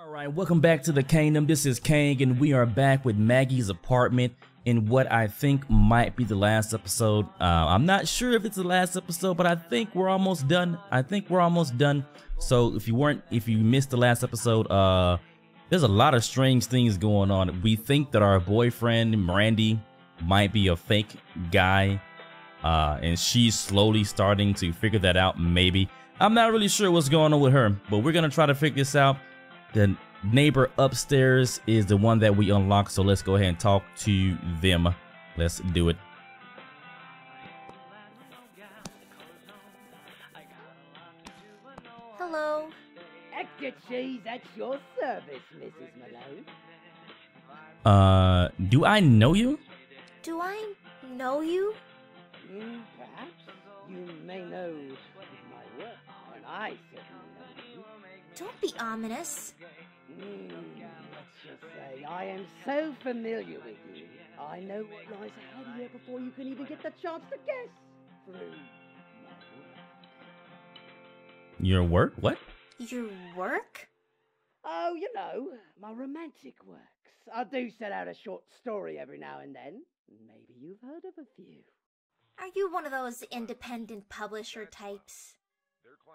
Alright, welcome back to the Kingdom. This is Kang, and we are back with Maggie's apartment in what I think might be the last episode. I'm not sure if it's the last episode, but I think we're almost done. So if you missed the last episode, there's a lot of strange things going on. We think that our boyfriend, Randy, might be a fake guy, and she's slowly starting to figure that out, maybe. I'm not really sure what's going on with her, but we're gonna try to figure this out. The neighbor upstairs is the one that we unlocked, so let's go ahead and talk to them. Let's do it. Hello. Extra cheese at your service, Mrs. Mallowne. Do I know you? Do I know you? Perhaps you may know my work, and I certainly know you. Don't be ominous. Let's just say I am so familiar with you. I know what lies ahead of you before you can even get the chance to guess. Through my work. Your work? What? Your work? Oh, you know, my romantic works. I do set out a short story every now and then. Maybe you've heard of a few. Are you one of those independent publisher types?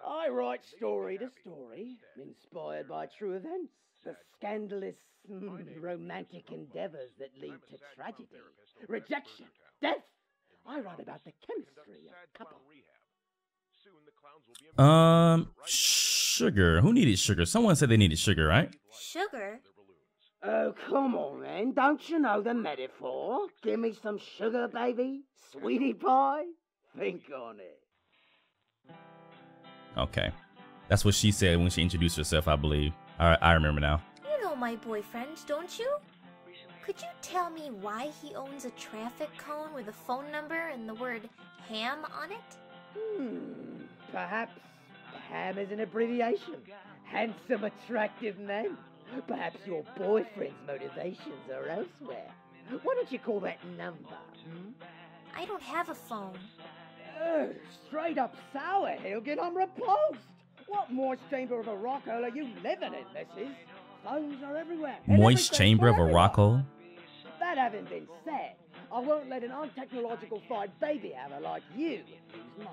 I write story to story, inspired by true events, the scandalous, romantic endeavors that lead to tragedy, rejection, death. I write about the chemistry of couple. Sugar. Who needed sugar? Someone said they needed sugar, right? Sugar? Oh, come on, then. Don't you know the metaphor? Give me some sugar, baby. Sweetie pie. Think on it. Okay. That's what she said when she introduced herself, I believe. Alright, I remember now. You know my boyfriend, don't you? Could you tell me why he owns a traffic cone with a phone number and the word ham on it? Perhaps ham is an abbreviation. Handsome, attractive man. Perhaps your boyfriend's motivations are elsewhere. Why don't you call that number? I don't have a phone. Oh, straight up sour, he'll get unrepulsed. What moist chamber of a rock hole are you living in, missus? Phones are everywhere. Moist chamber of a rock hole? That having been said, I won't let an untechnological fied baby hammer like you use mine.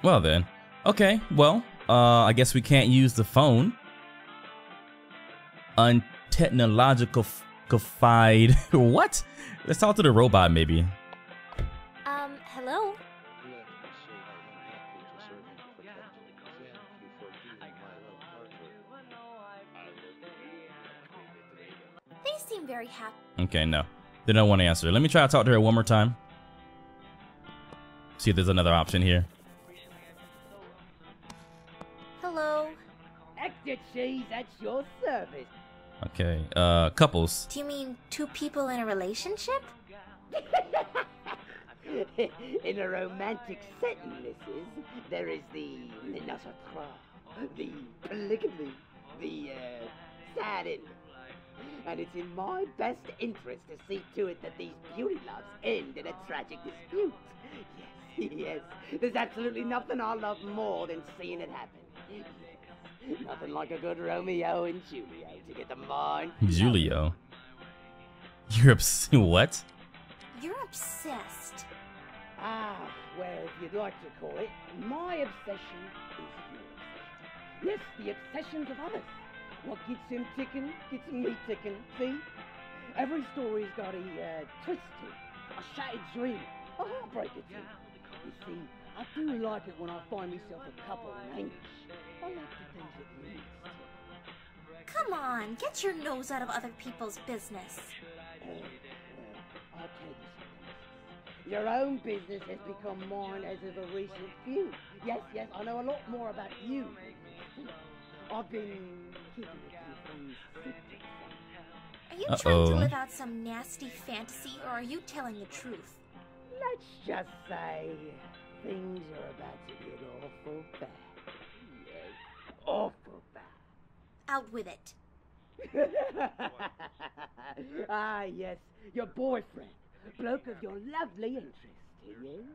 Well then. Okay, well, I guess we can't use the phone. Untechnological fied. What? Let's talk to the robot, maybe. Hello? They seem very happy. Okay, no. They don't want to answer. Let me try to talk to her one more time. See if there's another option here. Hello? Extra cheese at your service. Okay, couples. Do you mean two people in a relationship? In a romantic setting, missus, there is the ménage à trois, the polygamy, the sad ending. And it's in my best interest to see to it that these beauty loves end in a tragic dispute. Yes, yes, there's absolutely nothing I love more than seeing it happen. Yes. Nothing like a good Romeo and Julio to get the mind. Julio? You're what? You're obsessed. Ah, well, if you'd like to call it, my obsession is your obsession. Yes, the obsessions of others. What gets him ticking, gets me ticking, see? Every story's got a twist to it, a shattered dream, a heartbreak or two. You see, I do like it when I find myself a couple in anguish. I like the things it leads to. Come on, get your nose out of other people's business. I'll tell you something. Your own business has become mine as of a recent few. Yes, I know a lot more about you than you think. I've been keeping a few things secret. Are you trying to live out some nasty fantasy, or are you telling the truth? Let's just say things are about to get awful bad. Yes, awful bad. Out with it. Ah, yes, your boyfriend. Bloke of your lovely interest, he is.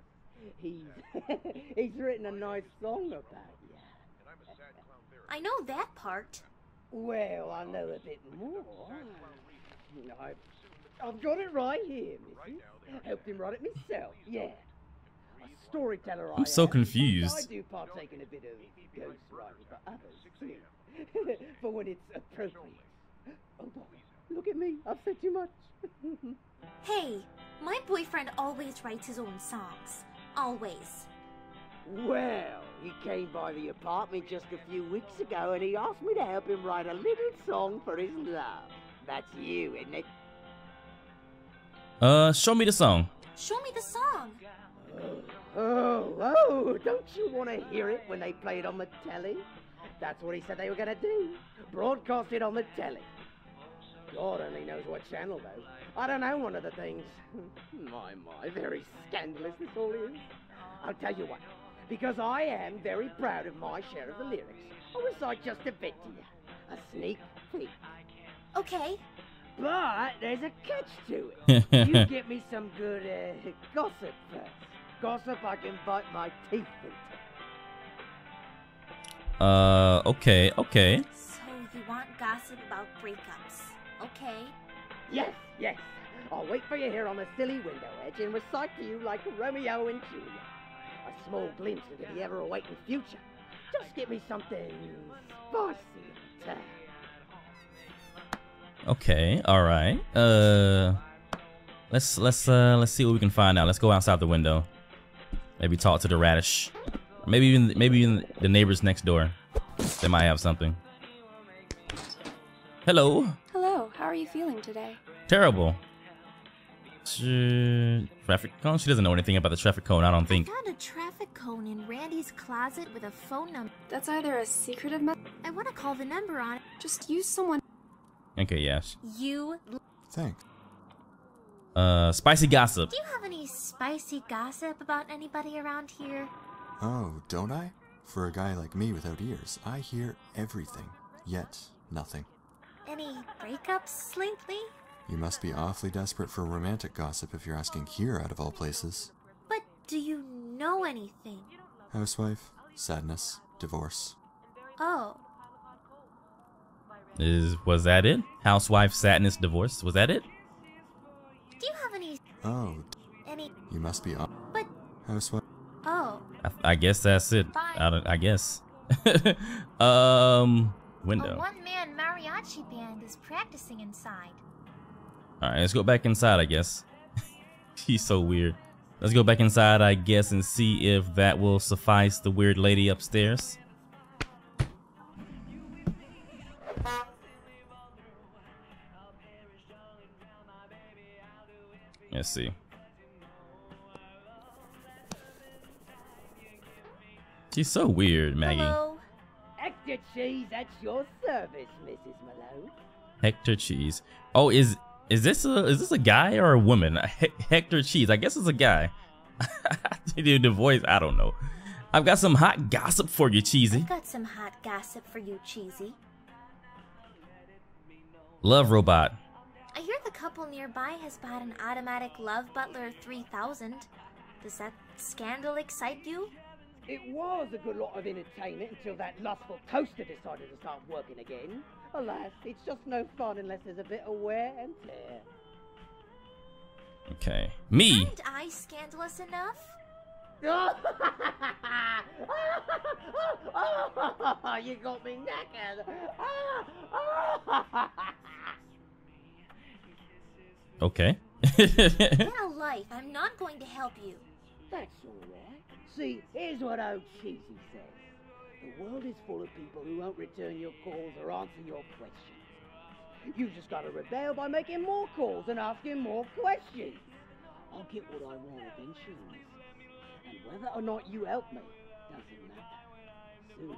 He's written a nice song about you. I know that part. Well, I know a bit more. I've got it right here, missus. Helped him write it myself, yeah. A storyteller I I'm so am. confused. I do partake in a bit of ghost writing for others, too. For when it's appropriate. Hold on, look at me, I've said too much. Hey, my boyfriend always writes his own songs. Always. Well, he came by the apartment just a few weeks ago and he asked me to help him write a little song for his love. That's you, isn't it? Show me the song. Show me the song. Oh, don't you want to hear it when they play it on the telly? That's what he said they were going to do. Broadcast it on the telly. God only knows what channel, though. I don't know one of the things. My, very scandalous this all is. I'll tell you what, because I am very proud of my share of the lyrics, I'll recite just a bit to you. A sneak peek. Okay. But there's a catch to it. You get me some good gossip first. Gossip I can bite my teeth into. Okay. So you want gossip about breakups, okay? Yes. I'll wait for you here on the silly window edge and recite to you like Romeo and Juliet. A small glimpse into the ever-awaiting future. Just get me something spicy to tell. Okay, alright. Let's see what we can find out. Let's go outside the window. Maybe talk to the radish. Maybe even the neighbors next door. They might have something. Hello. Hello, how are you feeling today? Terrible. Traffic cone? She doesn't know anything about the traffic cone, I don't think. I found a traffic cone in Randy's closet with a phone number. That's either a secretive I want to call the number on it. Just use someone. Okay, yes. You... Thanks. Spicy gossip. Do you have any spicy gossip about anybody around here? Oh, don't I? For a guy like me without ears, I hear everything, yet nothing. Any breakups lately? You must be awfully desperate for romantic gossip if you're asking here out of all places. But do you know anything? Housewife, sadness, divorce. Oh. Was that it? Housewife, sadness, divorce. Was that it? Do you have any... Oh, Any... you must be But... housewife. Oh. I guess that's it. Bye. I guess. Window. A one-man mariachi band is practicing inside. Alright, let's go back inside, I guess. She's so weird. Let's go back inside, I guess, and see if that will suffice the weird lady upstairs. Let's see. She's so weird, Maggie. Hello? Hector Cheese, at your service, Mrs. Mallowne. Hector Cheese. Oh, is this a guy or a woman? Hector Cheese. I guess it's a guy. The voice, I don't know. I've got some hot gossip for you, Cheesy. I've got some hot gossip for you, Cheesy. Love robot. I hear the couple nearby has bought an automatic Love Butler 3000. Does that scandal excite you? It was a good lot of entertainment until that lustful toaster decided to start working again. Alas, it's just no fun unless there's a bit of wear and tear. Okay. Me. Aren't I scandalous enough? You got me knackered. Okay. Get a life. I'm not going to help you. That's all right. See, here's what old Cheesy says. The world is full of people who won't return your calls or answer your questions. You've just got to rebel by making more calls and asking more questions. I'll get what I want eventually. And whether or not you help me doesn't matter. Soon, we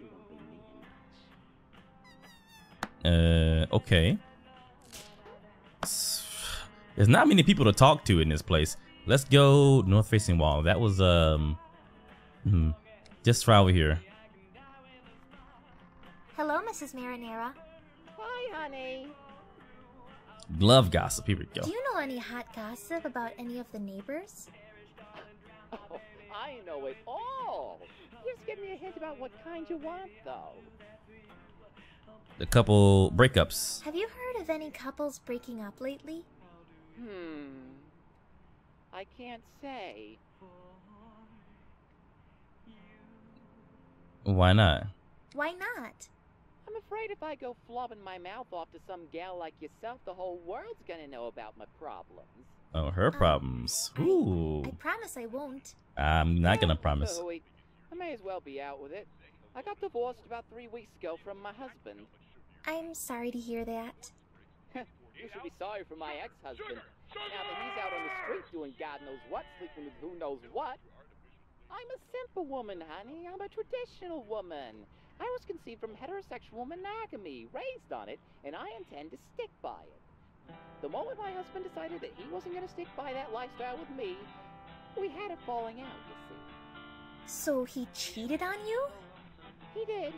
won't be meeting much. Okay. There's not many people to talk to in this place. Let's go north facing wall. That was just right over here. Hello, Mrs. Marinera. Hi, honey. Love gossip. Here we go. Do you know any hot gossip about any of the neighbors? I know it all. Just give me a hint about what kind you want, though. The couple breakups. Have you heard of any couples breaking up lately? I can't say. Why not? Why not? I'm afraid if I go flubbing my mouth off to some gal like yourself, the whole world's gonna know about my problems. Oh, her problems. Ooh. I promise I won't. I'm not gonna promise. Oh, wait. I may as well be out with it. I got divorced about 3 weeks ago from my husband. I'm sorry to hear that. You should be sorry for my ex-husband. Now that he's out on the street doing God knows what, sleeping with who knows what. I'm a simple woman, honey. I'm a traditional woman. I was conceived from heterosexual monogamy, raised on it, and I intend to stick by it. The moment my husband decided that he wasn't going to stick by that lifestyle with me, we had a falling out, you see. So he cheated on you? He did.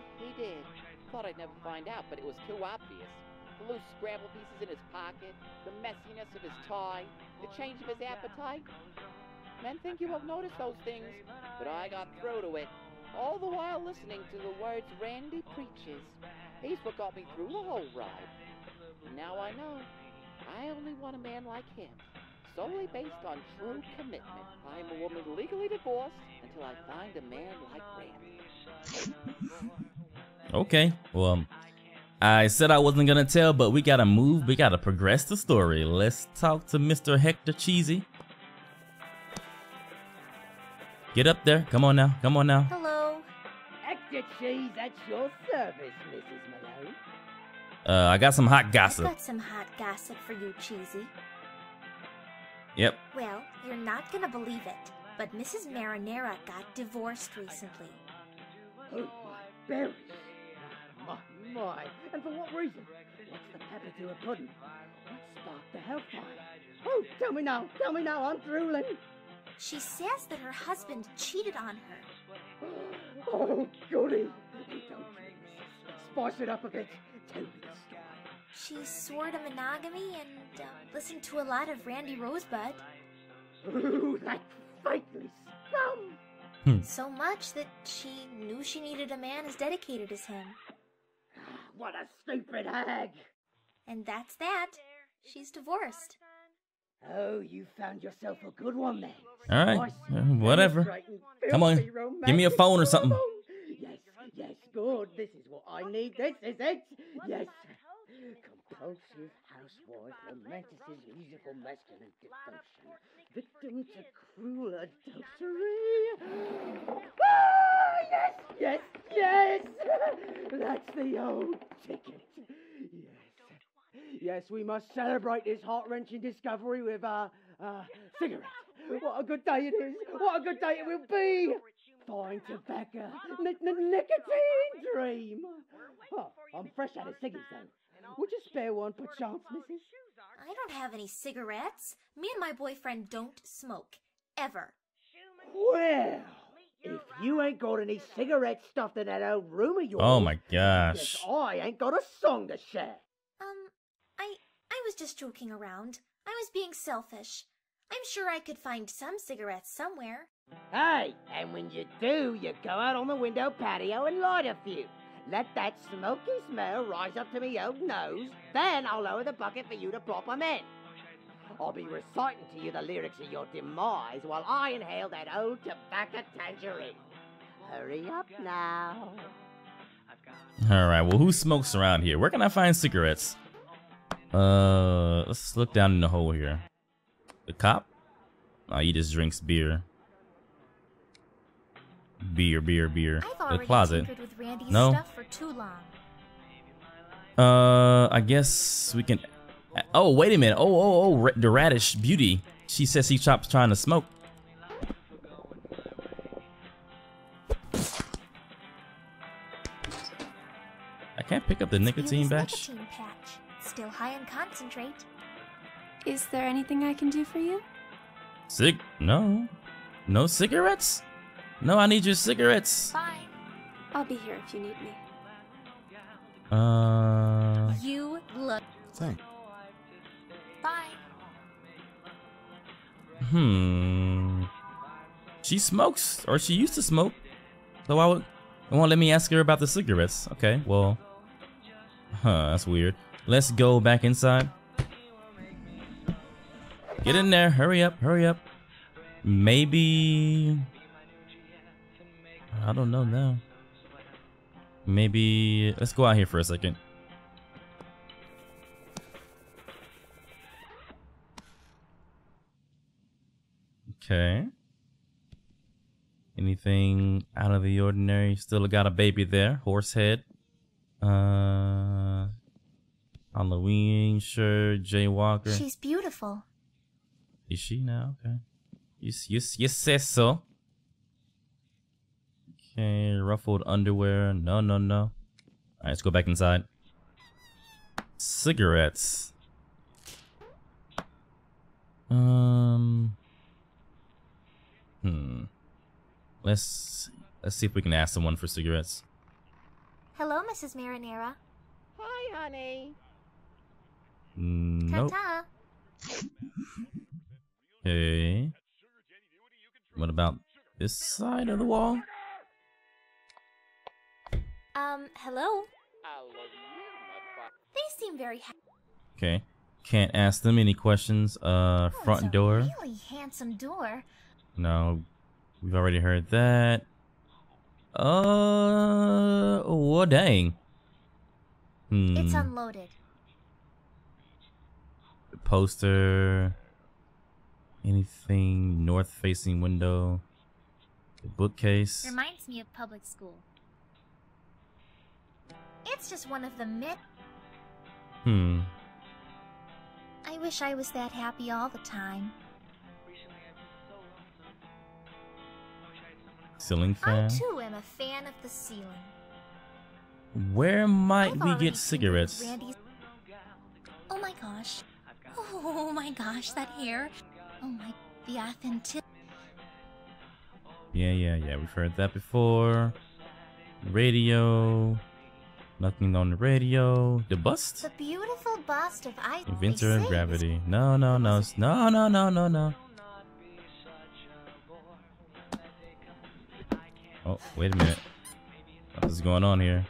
Thought I'd never find out, but it was too obvious. The loose scramble pieces in his pocket, the messiness of his tie, the change of his appetite. Men think you won't notice those things, but I got through to it. All the while listening to the words Randy preaches. He's what got me through the whole ride. And now I know. I only want a man like him, solely based on true commitment. I am a woman legally divorced until I find a man like Randy. Okay, well, I said I wasn't gonna tell, but we gotta move. We gotta progress the story. Let's talk to Mr. Hector Cheesy. Get up there. Come on now. Come on now. Hello. Hector Cheese, that's your service, Mrs. Mallowne. I got some hot I've gossip. got some hot gossip for you, Cheesy. Yep. Well, you're not gonna believe it, but Mrs. Marinara got divorced recently. Oh, my berries. My. And for what reason? What's the pepper to a pudding? What sparked the hellfire? Oh, tell me now, I'm drooling. She says that her husband cheated on her. Oh, goody. You don't dream, Mrs. Spice it up a bit. Tell me the story. She swore to monogamy and listened to a lot of Randy Rosebud. Ooh, that faithless scum. So much that she knew she needed a man as dedicated as him. What a stupid hag. And that's that. She's divorced. Oh, you found yourself a good one then. All right. Whatever. Come on. Give me a phone or something. Yes, good. This is what I need. This is it. Yes. Compulsive housewife romantices musical masculine devotion. Victim to cruel adultery. Ah, yes. That's the old ticket. Yes, we must celebrate this heart-wrenching discovery with cigarettes. What a good day it is. What a good day it will be. Fine tobacco. Nicotine dream. Oh, I'm fresh out of ciggies, though. Would you spare one, perchance, missus? I don't have any cigarettes. Me and my boyfriend don't smoke. Ever. Well, if you ain't got any cigarettes stuffed in that old room of yours... Oh my I gosh. guess I ain't got a song to share. I was just joking around. I was being selfish. I'm sure I could find some cigarettes somewhere. Hey, and when you do, you go out on the window patio and light a few. Let that smoky smell rise up to me old nose, then I'll lower the bucket for you to plop 'em in. I'll be reciting to you the lyrics of your demise while I inhale that old tobacco tangerine. Hurry up now. All right. Well, who smokes around here? Where can I find cigarettes? Let's look down in the hole here. The cop? Oh, he just drinks beer. Beer. I've The already closet. tinkered with Randy's No. stuff for too long. I guess we can. Oh, wait a minute. Oh, the radish beauty. She says she stopped trying to smoke. I can't pick up the nicotine patch. Nicotine patch. Still high in concentrate. Is there anything I can do for you? No cigarettes? No, I need your cigarettes. Fine. I'll be here if you need me. You look Thanks. fine. She smokes, or she used to smoke. So why would, it won't let me ask her about the cigarettes. Okay, well, that's weird. Let's go back inside. Get in there, hurry up, hurry up. Maybe, I don't know now. Maybe, let's go out here for a second. Okay. Anything out of the ordinary? Still got a baby there. Horse head. Halloween shirt. Jaywalker. She's beautiful. Is she now? Okay. You say so. Okay. Ruffled underwear. No, no, no. Alright, let's go back inside. Cigarettes. Let's see if we can ask someone for cigarettes. Hello, Mrs. Marinera. Hi, honey. Nope. Ta-ta. Okay. What about this side of the wall? Hello? I love you, motherfucker. They seem very happy. Okay. Can't ask them any questions. Front door. Really handsome door. No. We've already heard that. Well, dang. It's unloaded. Poster. Anything north-facing window. The bookcase. Reminds me of public school. It's just one of the I wish I was that happy all the time. Ceiling fan. I too am a fan of the ceiling. Where might I've we already get cigarettes? seen Randy's... Oh my gosh. Oh my gosh, that hair. Oh my, the authentic. Yeah. We've heard that before. Radio. Nothing on the radio. The bust? The beautiful bust of Inventor of gravity. No. Oh, wait a minute. What is going on here?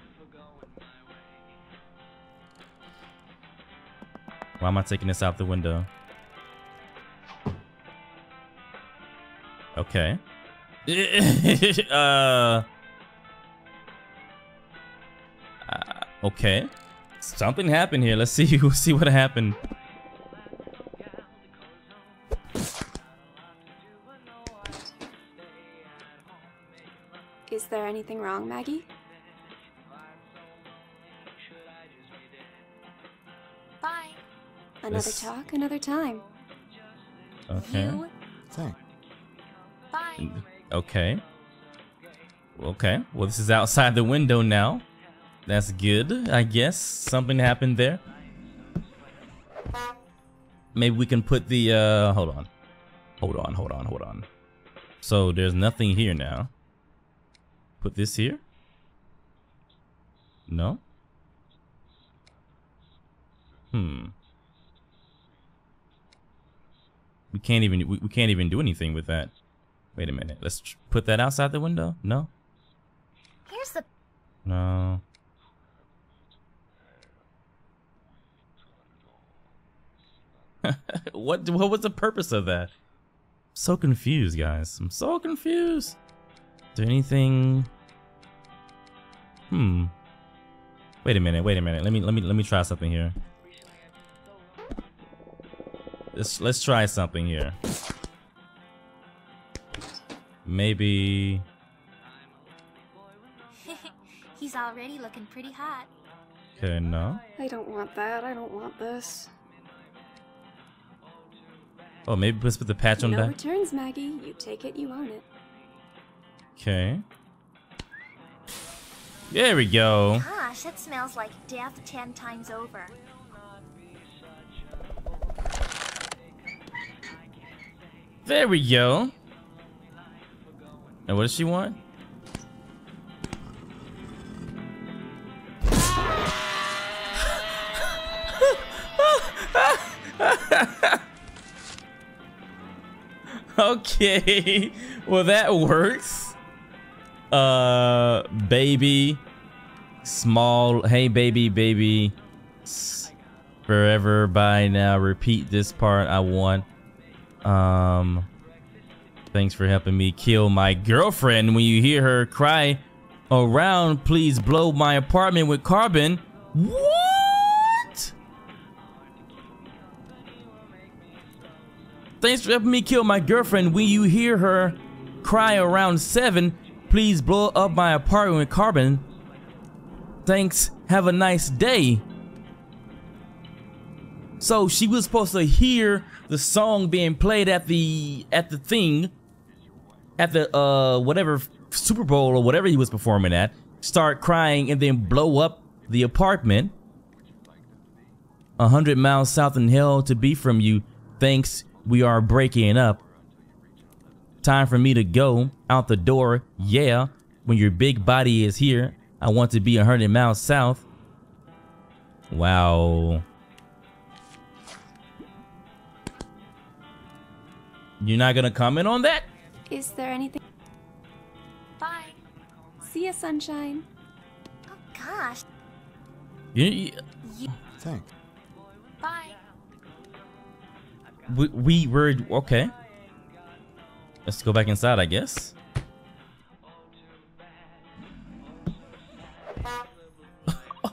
Why am I taking this out the window? Okay. Okay. Something happened here. Let's see. We'll see what happened. Is there anything wrong, Maggie? Bye. Another talk, another time. Okay. You. Thanks. Bye. Okay. Okay. Well, this is outside the window now. That's good, I guess. Something happened there. Maybe we can put the, hold on. So there's nothing here now. Put this here? No? We can't even do anything with that. Wait a minute. Let's put that outside the window. No? Here's the... No. What was the purpose of that? So confused, guys. I'm so confused. Is there anything? Wait a minute. Let me try something here. Let's try something here. Maybe. He's already looking pretty hot. Okay, no. I don't want that. I don't want this. Oh, maybe let's put the patch on No that. returns, Maggie. You take it, you own it. Okay. There we go. Gosh, it smells like death 10 times over. There we go. And what does she want? Okay. Well, that works. Baby, small, hey baby, forever by now. Repeat this part. I want. Thanks for helping me kill my girlfriend. When you hear her cry around, please blow my apartment with carbon. What? Thanks for helping me kill my girlfriend. When you hear her cry around 7, please blow up my apartment with carbon. Thanks. Have a nice day. So she was supposed to hear the song being played at the thing, at the whatever Super Bowl or whatever he was performing at, start crying and then blow up the apartment. 100 miles south in hell to be from you. Thanks. We are breaking up. Time for me to go out the door. Yeah. When your big body is here, I want to be 100 miles south. Wow. You're not gonna comment on that? Is there anything? Bye. See ya, sunshine. Oh gosh. Thanks. Bye. We were okay. Let's go back inside, I guess.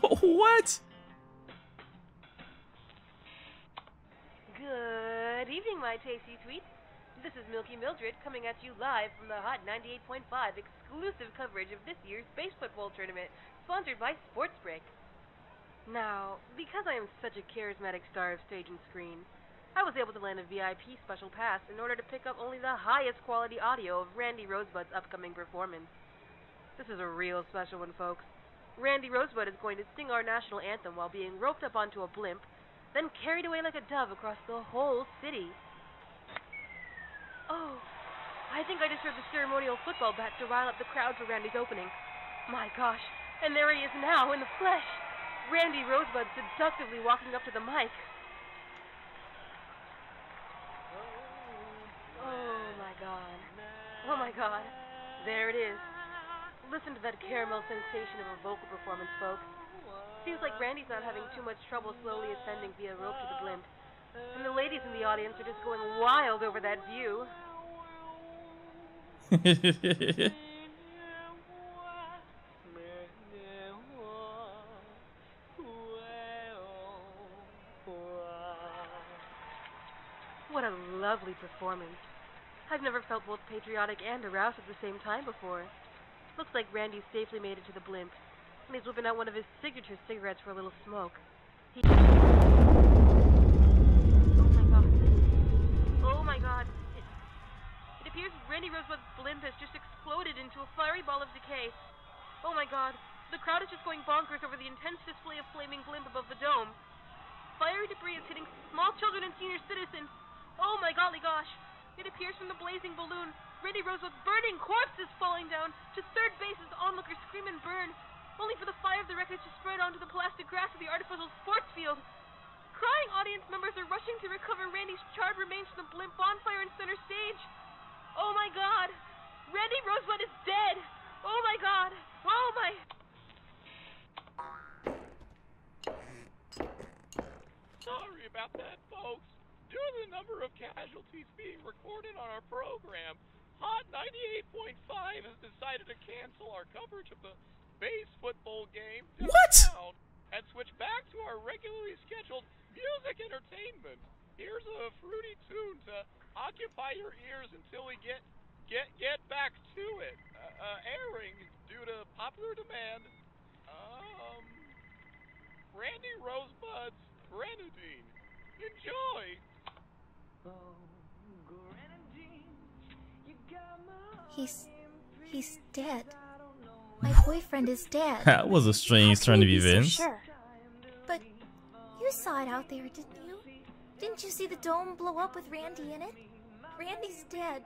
What? Good evening, my tasty sweets. This is Milky Mildred coming at you live from the Hot 98.5 exclusive coverage of this year's Space Football Tournament, sponsored by Sports Break. Now, because I am such a charismatic star of stage and screen, I was able to land a VIP special pass in order to pick up only the highest quality audio of Randy Rosebud's upcoming performance. This is a real special one, folks. Randy Rosebud is going to sing our national anthem while being roped up onto a blimp, then carried away like a dove across the whole city. Oh, I think I just heard the ceremonial football bat to rile up the crowd for Randy's opening. My gosh, and there he is now in the flesh. Randy Rosebud seductively walking up to the mic. Oh my god. Oh my god. There it is. Listen to that caramel sensation of a vocal performance, folks. Seems like Randy's not having too much trouble slowly ascending via rope to the blimp. And the ladies in the audience are just going wild over that view. What a lovely performance. I've never felt both patriotic and aroused at the same time before. Looks like Randy's safely made it to the blimp, and he's whipping out one of his signature cigarettes for a little smoke. Oh my god. It appears Randy Rosebud's blimp has just exploded into a fiery ball of decay. Oh my god. The crowd is just going bonkers over the intense display of flaming blimp above the dome. Fiery debris is hitting small children and senior citizens. Oh my golly gosh. It appears from the blazing balloon, Randy Rosebud's burning corpse is falling down to third base as onlookers scream and burn, only for the fire of the wreckage to spread onto the plastic grass of the artificial sports field. Crying audience members are rushing to recover Randy's charred remains from the blimp bonfire in center stage. Oh my god! Randy Rosebud is dead! Oh my god! Oh my... Sorry about that, folks. Due to the number of casualties being recorded on our program, Hot 98.5 has decided to cancel our coverage of the base football game downtown and switch back to our regularly scheduled music entertainment. Here's a fruity tune to occupy your ears until we get back to it. Airing due to popular demand. Randy Rosebud's Grenadine. Enjoy. He's dead. My boyfriend is dead. That was a strange turn of events. Sure. But you saw it out there, didn't you? Didn't you see the dome blow up with Randy in it? Randy's dead.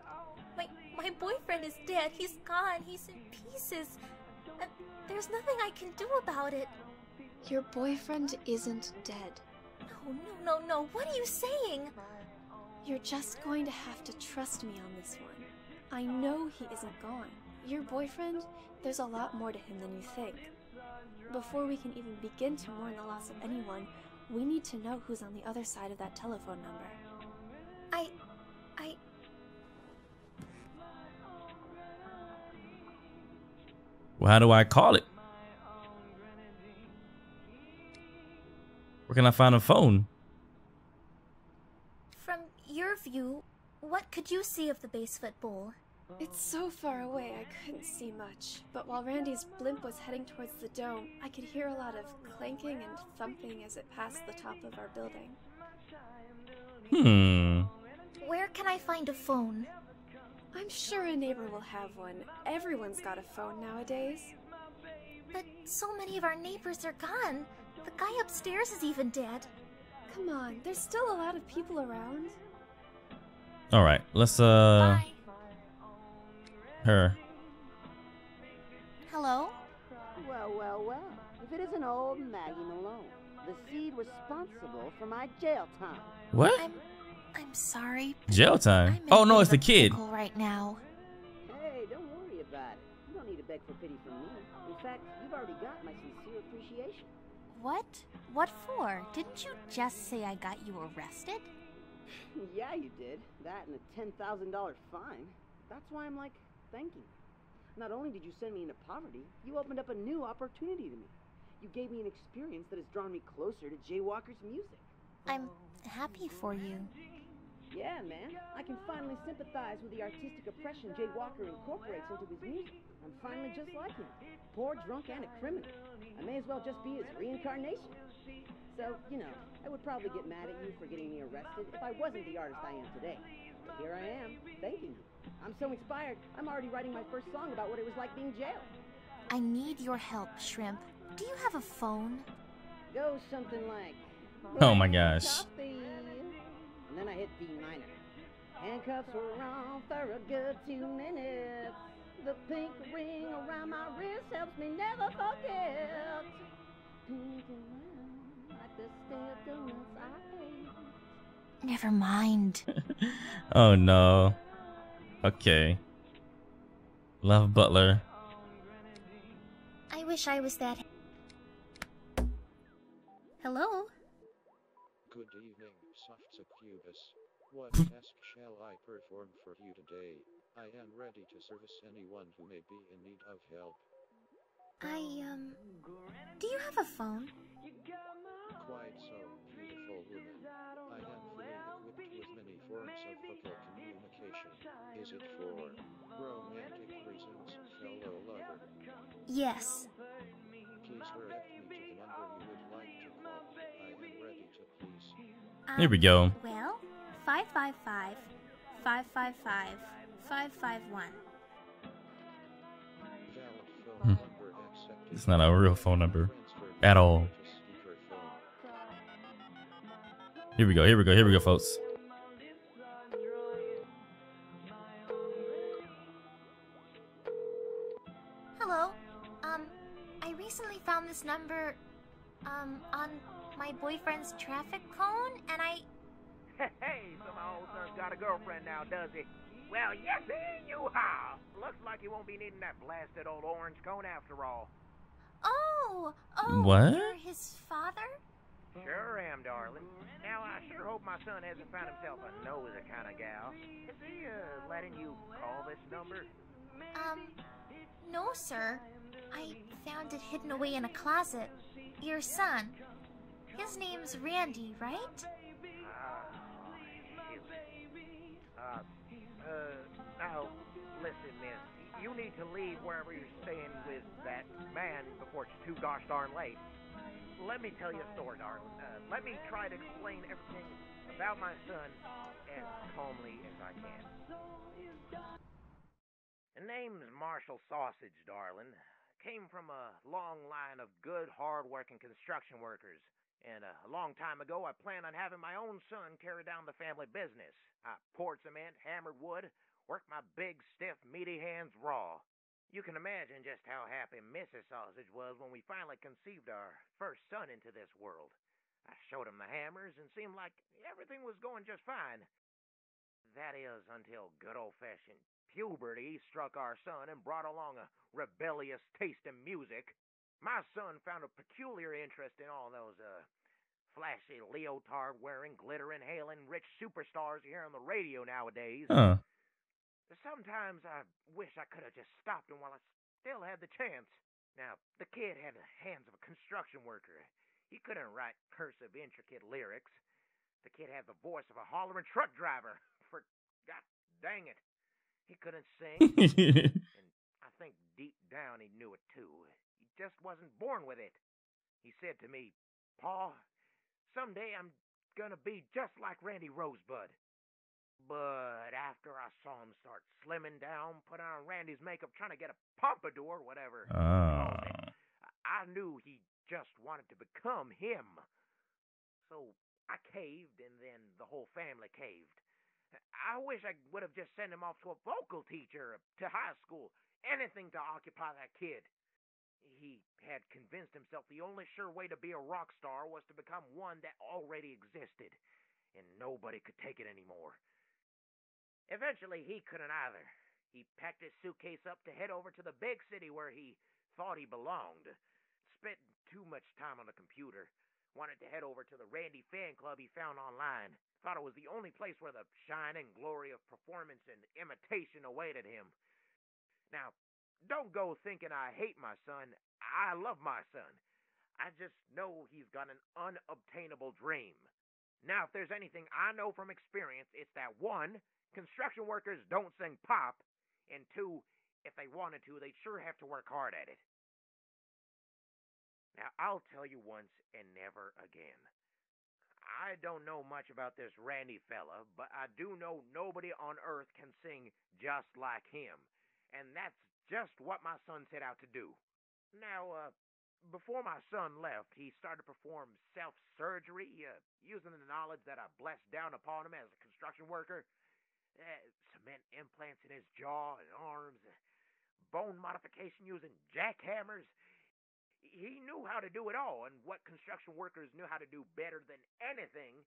My boyfriend is dead. He's gone. He's in pieces. There's nothing I can do about it. Your boyfriend isn't dead. No. What are you saying? You're just going to have to trust me on this one. I know he isn't gone. Your boyfriend, there's a lot more to him than you think. Before we can even begin to mourn the loss of anyone, we need to know who's on the other side of that telephone number. Well, how do I call it? Where can I find a phone? From your view, what could you see of the Basefoot Bowl? It's so far away I couldn't see much, but while Randy's blimp was heading towards the dome, I could hear a lot of clanking and thumping as it passed the top of our building. Where can I find a phone? I'm sure a neighbor will have one. Everyone's got a phone nowadays. But so many of our neighbors are gone. The guy upstairs is even dead. Come on, there's still a lot of people around. Alright, let's Bye. her. Hello? Well, well, well. If it isn't old Maggie Mallowne, the seed responsible for my jail time. What? I'm sorry. Jail time? I'm in Oh a no, bit it's of the a kid. pickle right now. Hey, don't worry about it. You don't need to beg for pity from me. In fact, you've already got my sincere appreciation. What? What for? Didn't you just say I got you arrested? Yeah, you did. That and a $10,000 fine. That's why I'm like, thank you. Not only did you send me into poverty, you opened up a new opportunity to me. You gave me an experience that has drawn me closer to Jay Walker's music. I'm happy for you. Yeah, man. I can finally sympathize with the artistic oppression Jay Walker incorporates into his music. I'm finally just like him. Poor, drunk, and a criminal. I may as well just be his reincarnation. So, you know, I would probably get mad at you for getting me arrested if I wasn't the artist I am today. But here I am, thanking you. I'm so inspired, I'm already writing my first song about what it was like being jailed. I need your help, Shrimp. Do you have a phone? Goes something like... Oh my gosh. Coffee. And then I hit D minor. Handcuffs were on for a good 2 minutes. The pink ring around my wrist helps me never forget. Pink and round, like the stale donuts I ate. Never mind. Oh no. Okay. Love Butler. I wish I was that. Hello? Good evening, soft succubus. What task shall I perform for you today? I am ready to service anyone who may be in need of help. Do you have a phone? Quite so, beautiful woman. I am fully equipped with many forms of vocal communication. Is it for romantic reasons, fellow lover? Yes. Please direct me to the number you would like to call. I am ready to please. Here we go. Well, 555 555 551. Valid phone number accepted. It's not a real phone number at all. Here we go, here we go, here we go, folks. Hello. I recently found this number, on my boyfriend's traffic cone, and Hey, so my old son's got a girlfriend now, does he? Well, yes, you have. Looks like he won't be needing that blasted old orange cone after all. Oh, What? You're his father? Sure am, darling. Now, I sure hope my son hasn't found himself a nosy kind of gal. Is he, letting you call this number? No, sir. I found it hidden away in a closet. Your son. His name's Randy, right? Now, listen, miss. You need to leave wherever you're staying with that man before it's too gosh darn late. Let me tell you a story, darling. Let me try to explain everything about my son as calmly as I can. The name's Marshall Sausage, darling. Came from a long line of good, hard-working construction workers. And a long time ago, I planned on having my own son carry down the family business. I poured cement, hammered wood, worked my big, stiff, meaty hands raw. You can imagine just how happy Mrs. Sausage was when we finally conceived our first son into this world. I showed him the hammers and seemed like everything was going just fine. That is, until good old-fashioned puberty struck our son and brought along a rebellious taste in music, my son found a peculiar interest in all those, flashy leotard-wearing, glitter-inhaling rich superstars you hear on the radio nowadays. Sometimes I wish I could have just stopped him while I still had the chance. Now, the kid had the hands of a construction worker. He couldn't write cursive, intricate lyrics. The kid had the voice of a hollering truck driver. For God dang it. He couldn't sing. And I think deep down he knew it too. He just wasn't born with it. He said to me, "Pa, someday I'm gonna be just like Randy Rosebud." But after I saw him start slimming down, put on Randy's makeup, trying to get a pompadour, whatever he called it, I knew he just wanted to become him. So I caved, and then the whole family caved. I wish I would have just sent him off to a vocal teacher, to high school, anything to occupy that kid. He had convinced himself the only sure way to be a rock star was to become one that already existed, and nobody could take it anymore. Eventually, he couldn't either. He packed his suitcase up to head over to the big city where he thought he belonged. Spent too much time on the computer. Wanted to head over to the Randy fan club he found online. Thought it was the only place where the shine and glory of performance and imitation awaited him. Now, don't go thinking I hate my son. I love my son. I just know he's got an unobtainable dream. Now, if there's anything I know from experience, it's that 1, construction workers don't sing pop, and 2, if they wanted to, they'd sure have to work hard at it. Now, I'll tell you once and never again. I don't know much about this Randy fella, but I do know nobody on earth can sing just like him. And that's just what my son set out to do. Now, before my son left, he started to perform self-surgery, using the knowledge that I blessed down upon him as a construction worker. Cement implants in his jaw and arms, bone modification using jackhammers. He knew how to do it all, and what construction workers knew how to do better than anything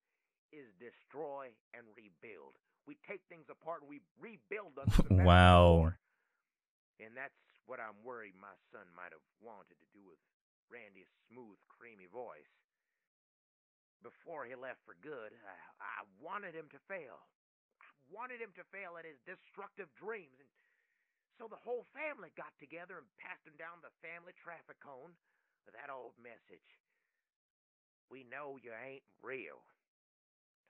is destroy and rebuild. We take things apart and we rebuild them. Wow. And that's what I'm worried my son might have wanted to do with Randy's smooth, creamy voice. Before he left for good, I wanted him to fail. I wanted him to fail at his destructive dreams, and so the whole family got together and passed him down the family traffic cone with that old message. We know you ain't real.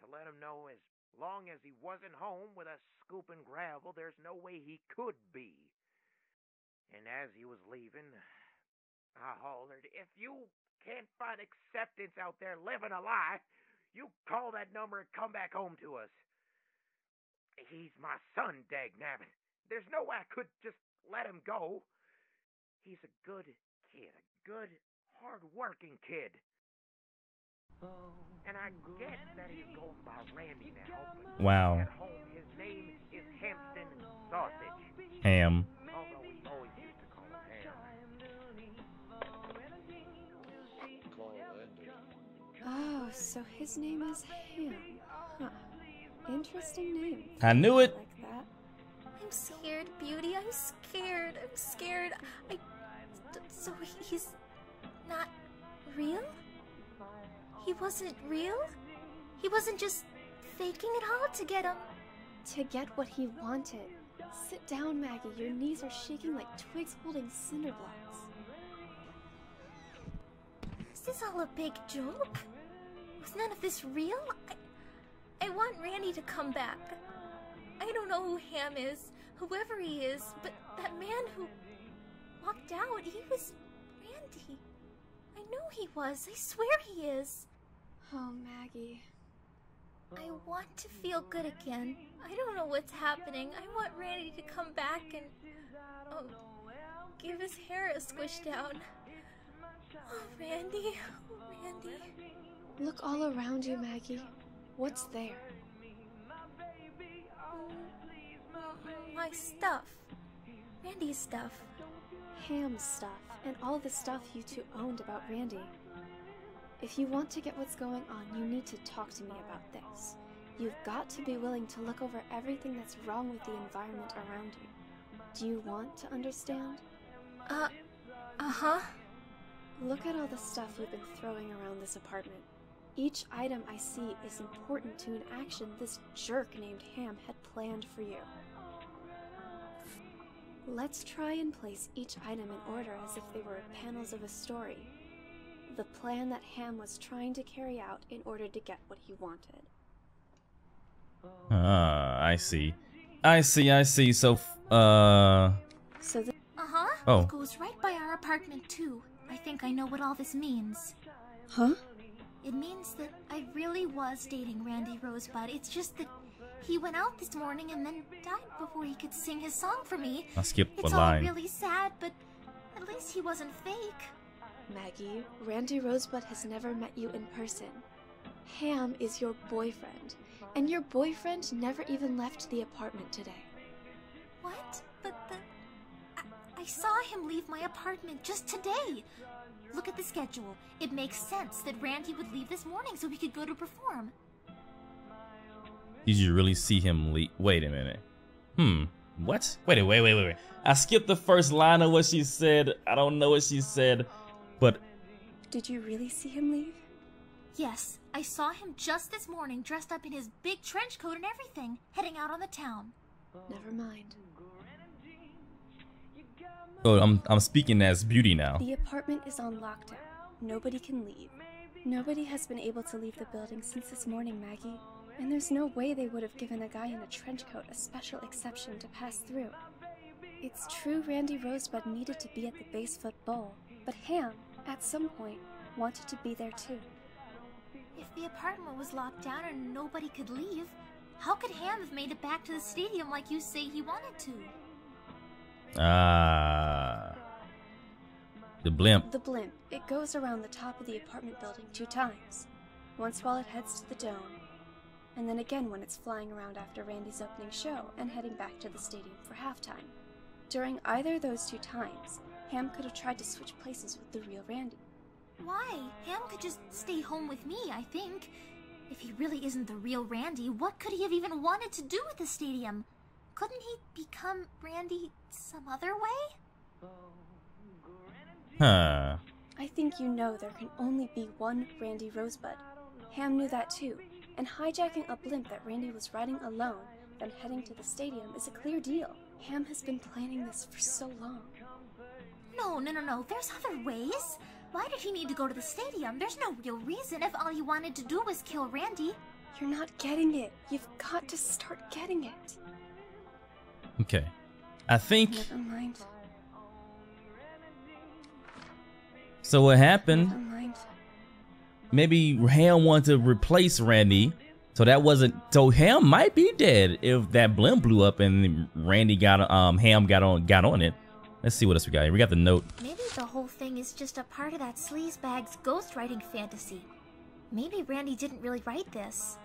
To let him know as long as he wasn't home with us scooping gravel, there's no way he could be. And as he was leaving, I hollered, "If you can't find acceptance out there living a lie, you call that number and come back home to us." He's my son, dagnabbit. There's no way I could just let him go. He's a good kid, a good, hard-working kid. And I get that he's going by Randy now, but wow. at home his name is Hampton Sausage. Ham. Although we always used to call him Ham. Call ended. Oh, so his name is Ham. Huh. Interesting name. I knew it. Like that. I'm scared, Beauty. I'm scared. I'm scared. So he's not real? He wasn't real? He wasn't just faking it all to get him. To get what he wanted. Sit down, Maggie. Your knees are shaking like twigs holding cinder blocks. Is this all a big joke? Was none of this real? I want Randy to come back. I don't know who Ham is, whoever he is, but that man who walked out, he was Randy. I know he was. I swear he is. Oh, Maggie. I want to feel good again. I don't know what's happening. I want Randy to come back and give his hair a squish down. Oh, Randy. Oh, Randy. Look all around you, Maggie. What's there? My stuff. Randy's stuff. Ham's stuff, and all the stuff you two owned about Randy. If you want to get what's going on, you need to talk to me about this. You've got to be willing to look over everything that's wrong with the environment around you. Do you want to understand? Uh-huh. Look at all the stuff you've been throwing around this apartment. Each item I see is important to an action this jerk named Ham had planned for you. Let's try and place each item in order as if they were panels of a story. The plan that Ham was trying to carry out in order to get what he wanted. I see. I see. So, So the Oh. It goes right by our apartment too. I think I know what all this means. Huh? It means that I really was dating Randy Rosebud. It's just that he went out this morning and then died before he could sing his song for me. I skipped the It's line. all really sad, but at least he wasn't fake. Maggie, Randy Rosebud has never met you in person. Ham is your boyfriend, and your boyfriend never even left the apartment today. What? But I saw him leave my apartment just today. Look at the schedule. It makes sense that Randy would leave this morning so we could go to perform. Did you really see him leave? Wait a minute. What? Wait. I skipped the first line of what she said. I don't know what she said, but... Did you really see him leave? Yes, I saw him just this morning dressed up in his big trench coat and everything, heading out on the town. Never mind. Oh, I'm speaking as Beauty now. The apartment is on lockdown. Nobody can leave. Nobody has been able to leave the building since this morning, Maggie. And there's no way they would have given a guy in a trench coat a special exception to pass through. It's true Randy Rosebud needed to be at the Basefoot Bowl, but Ham, at some point, wanted to be there too. If the apartment was locked down and nobody could leave, how could Ham have made it back to the stadium like you say he wanted to? The blimp. The blimp. It goes around the top of the apartment building 2 times. Once while it heads to the dome, and then again when it's flying around after Randy's opening show and heading back to the stadium for halftime. During either of those 2 times, Ham could have tried to switch places with the real Randy. Why? Ham could just stay home with me, I think. If he really isn't the real Randy, what could he have even wanted to do with the stadium? Couldn't he become Randy some other way? Huh. I think you know there can only be one Randy Rosebud. Ham knew that too, and hijacking a blimp that Randy was riding alone, then heading to the stadium is a clear deal. Ham has been planning this for so long. No. There's other ways. Why did he need to go to the stadium? There's no real reason if all he wanted to do was kill Randy. You're not getting it. You've got to start getting it. Okay. I think... Never mind. So what happened... Never mind. Maybe Ham wanted to replace Randy. So that wasn't... So Ham might be dead if that blimp blew up and Randy got... Ham got on it. Let's see what else we got here. We got the note. Maybe the whole thing is just a part of that sleazebag's ghostwriting fantasy. Maybe Randy didn't really write this.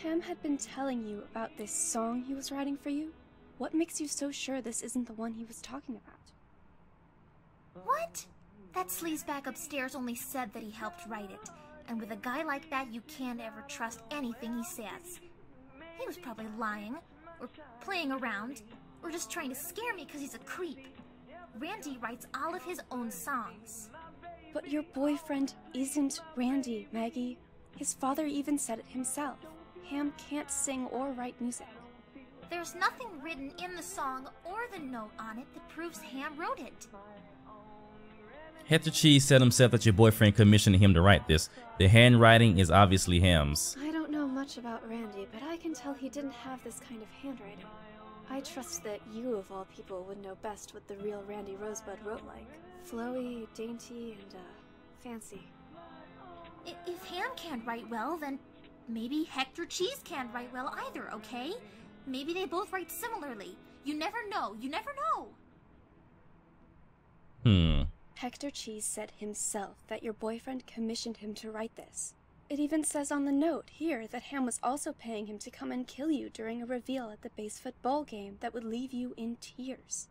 Ham had been telling you about this song he was writing for you? What makes you so sure this isn't the one he was talking about? What? That sleazebag upstairs only said that he helped write it. And with a guy like that, you can't ever trust anything he says. He was probably lying, or playing around, or just trying to scare me because he's a creep. Randy writes all of his own songs. But your boyfriend isn't Randy, Maggie. His father even said it himself. Ham can't sing or write music. There's nothing written in the song or the note on it that proves Ham wrote it. Hector Cheese said himself that your boyfriend commissioned him to write this. The handwriting is obviously Ham's. I don't know much about Randy, but I can tell he didn't have this kind of handwriting. I trust that you, of all people, would know best what the real Randy Rosebud wrote like. Flowy, dainty, and, fancy. If Ham can't write well, then maybe Hector Cheese can't write well either, okay? Maybe they both write similarly. You never know. You never know. Hector Cheese said himself that your boyfriend commissioned him to write this. It even says on the note here that Ham was also paying him to come and kill you during a reveal at the Basefoot Bowl game that would leave you in tears.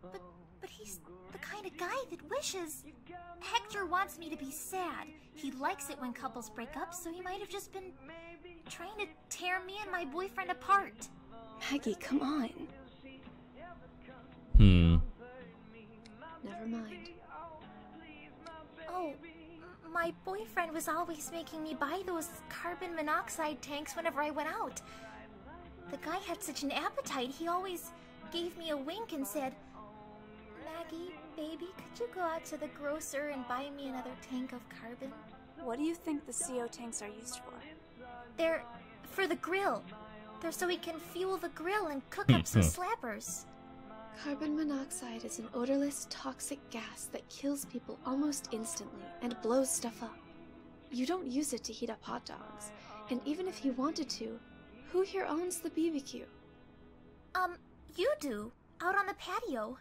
But he's the kind of guy that wishes. Hector wants me to be sad. He likes it when couples break up, so he might have just been trying to tear me and my boyfriend apart. Maggie, come on. Never mind. Oh, my boyfriend was always making me buy those carbon monoxide tanks whenever I went out. The guy had such an appetite, he always gave me a wink and said, "Maggie, baby, could you go out to the grocer and buy me another tank of carbon?" What do you think the CO tanks are used for? They're for the grill. They're so we can fuel the grill and cook up some slappers. Carbon monoxide is an odorless, toxic gas that kills people almost instantly and blows stuff up. You don't use it to heat up hot dogs, and even if you wanted to, who here owns the BBQ? You do, out on the patio.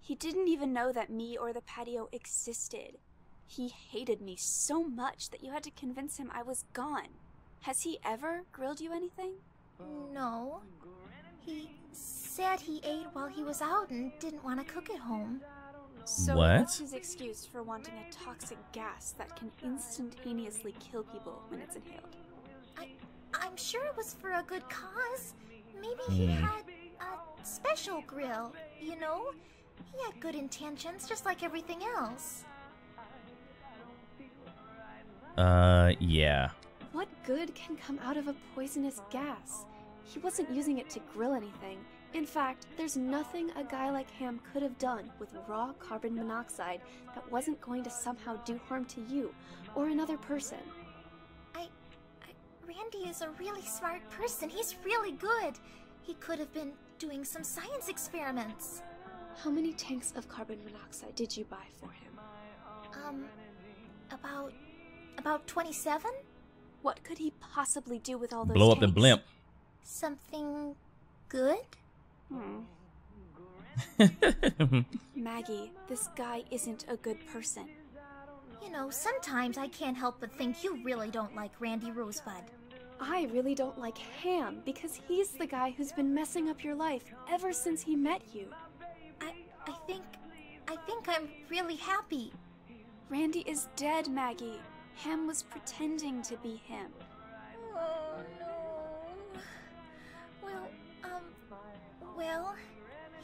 He didn't even know that me or the patio existed. He hated me so much that you had to convince him I was gone. Has he ever grilled you anything? No. He said he ate while he was out and didn't want to cook at home. So What? what's his excuse for wanting a toxic gas that can instantaneously kill people when it's inhaled? I'm sure it was for a good cause. Maybe he had a special grill, you know? He had good intentions, just like everything else. Yeah. What good can come out of a poisonous gas? He wasn't using it to grill anything. In fact, there's nothing a guy like Ham could have done with raw carbon monoxide that wasn't going to somehow do harm to you or another person. Randy is a really smart person. He's really good. He could have been doing some science experiments. How many tanks of carbon monoxide did you buy for him? About 27? What could he possibly do with all those Blow up the tanks? blimp. Something good? Maggie, this guy isn't a good person. You know, sometimes I can't help but think you really don't like Randy Rosebud. I really don't like Ham because he's the guy who's been messing up your life ever since he met you. I think I'm really happy. Randy is dead, Maggie. Ham was pretending to be him. Oh, no. Well,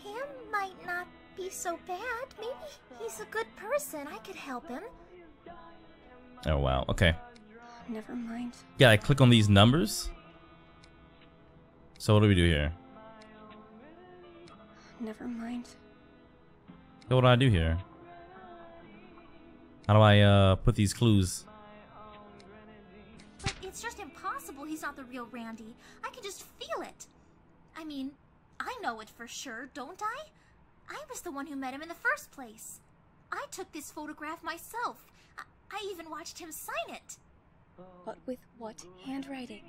Ham might not be so bad. Maybe he's a good person. I could help him. Oh, wow. Okay. Never mind. Gotta click on these numbers. So what do we do here? Never mind. So what do I do here? How do I put these clues? But it's just impossible he's not the real Randy. I can just feel it. I mean, I know it for sure, don't I? I was the one who met him in the first place. I took this photograph myself. I even watched him sign it. But with what handwriting?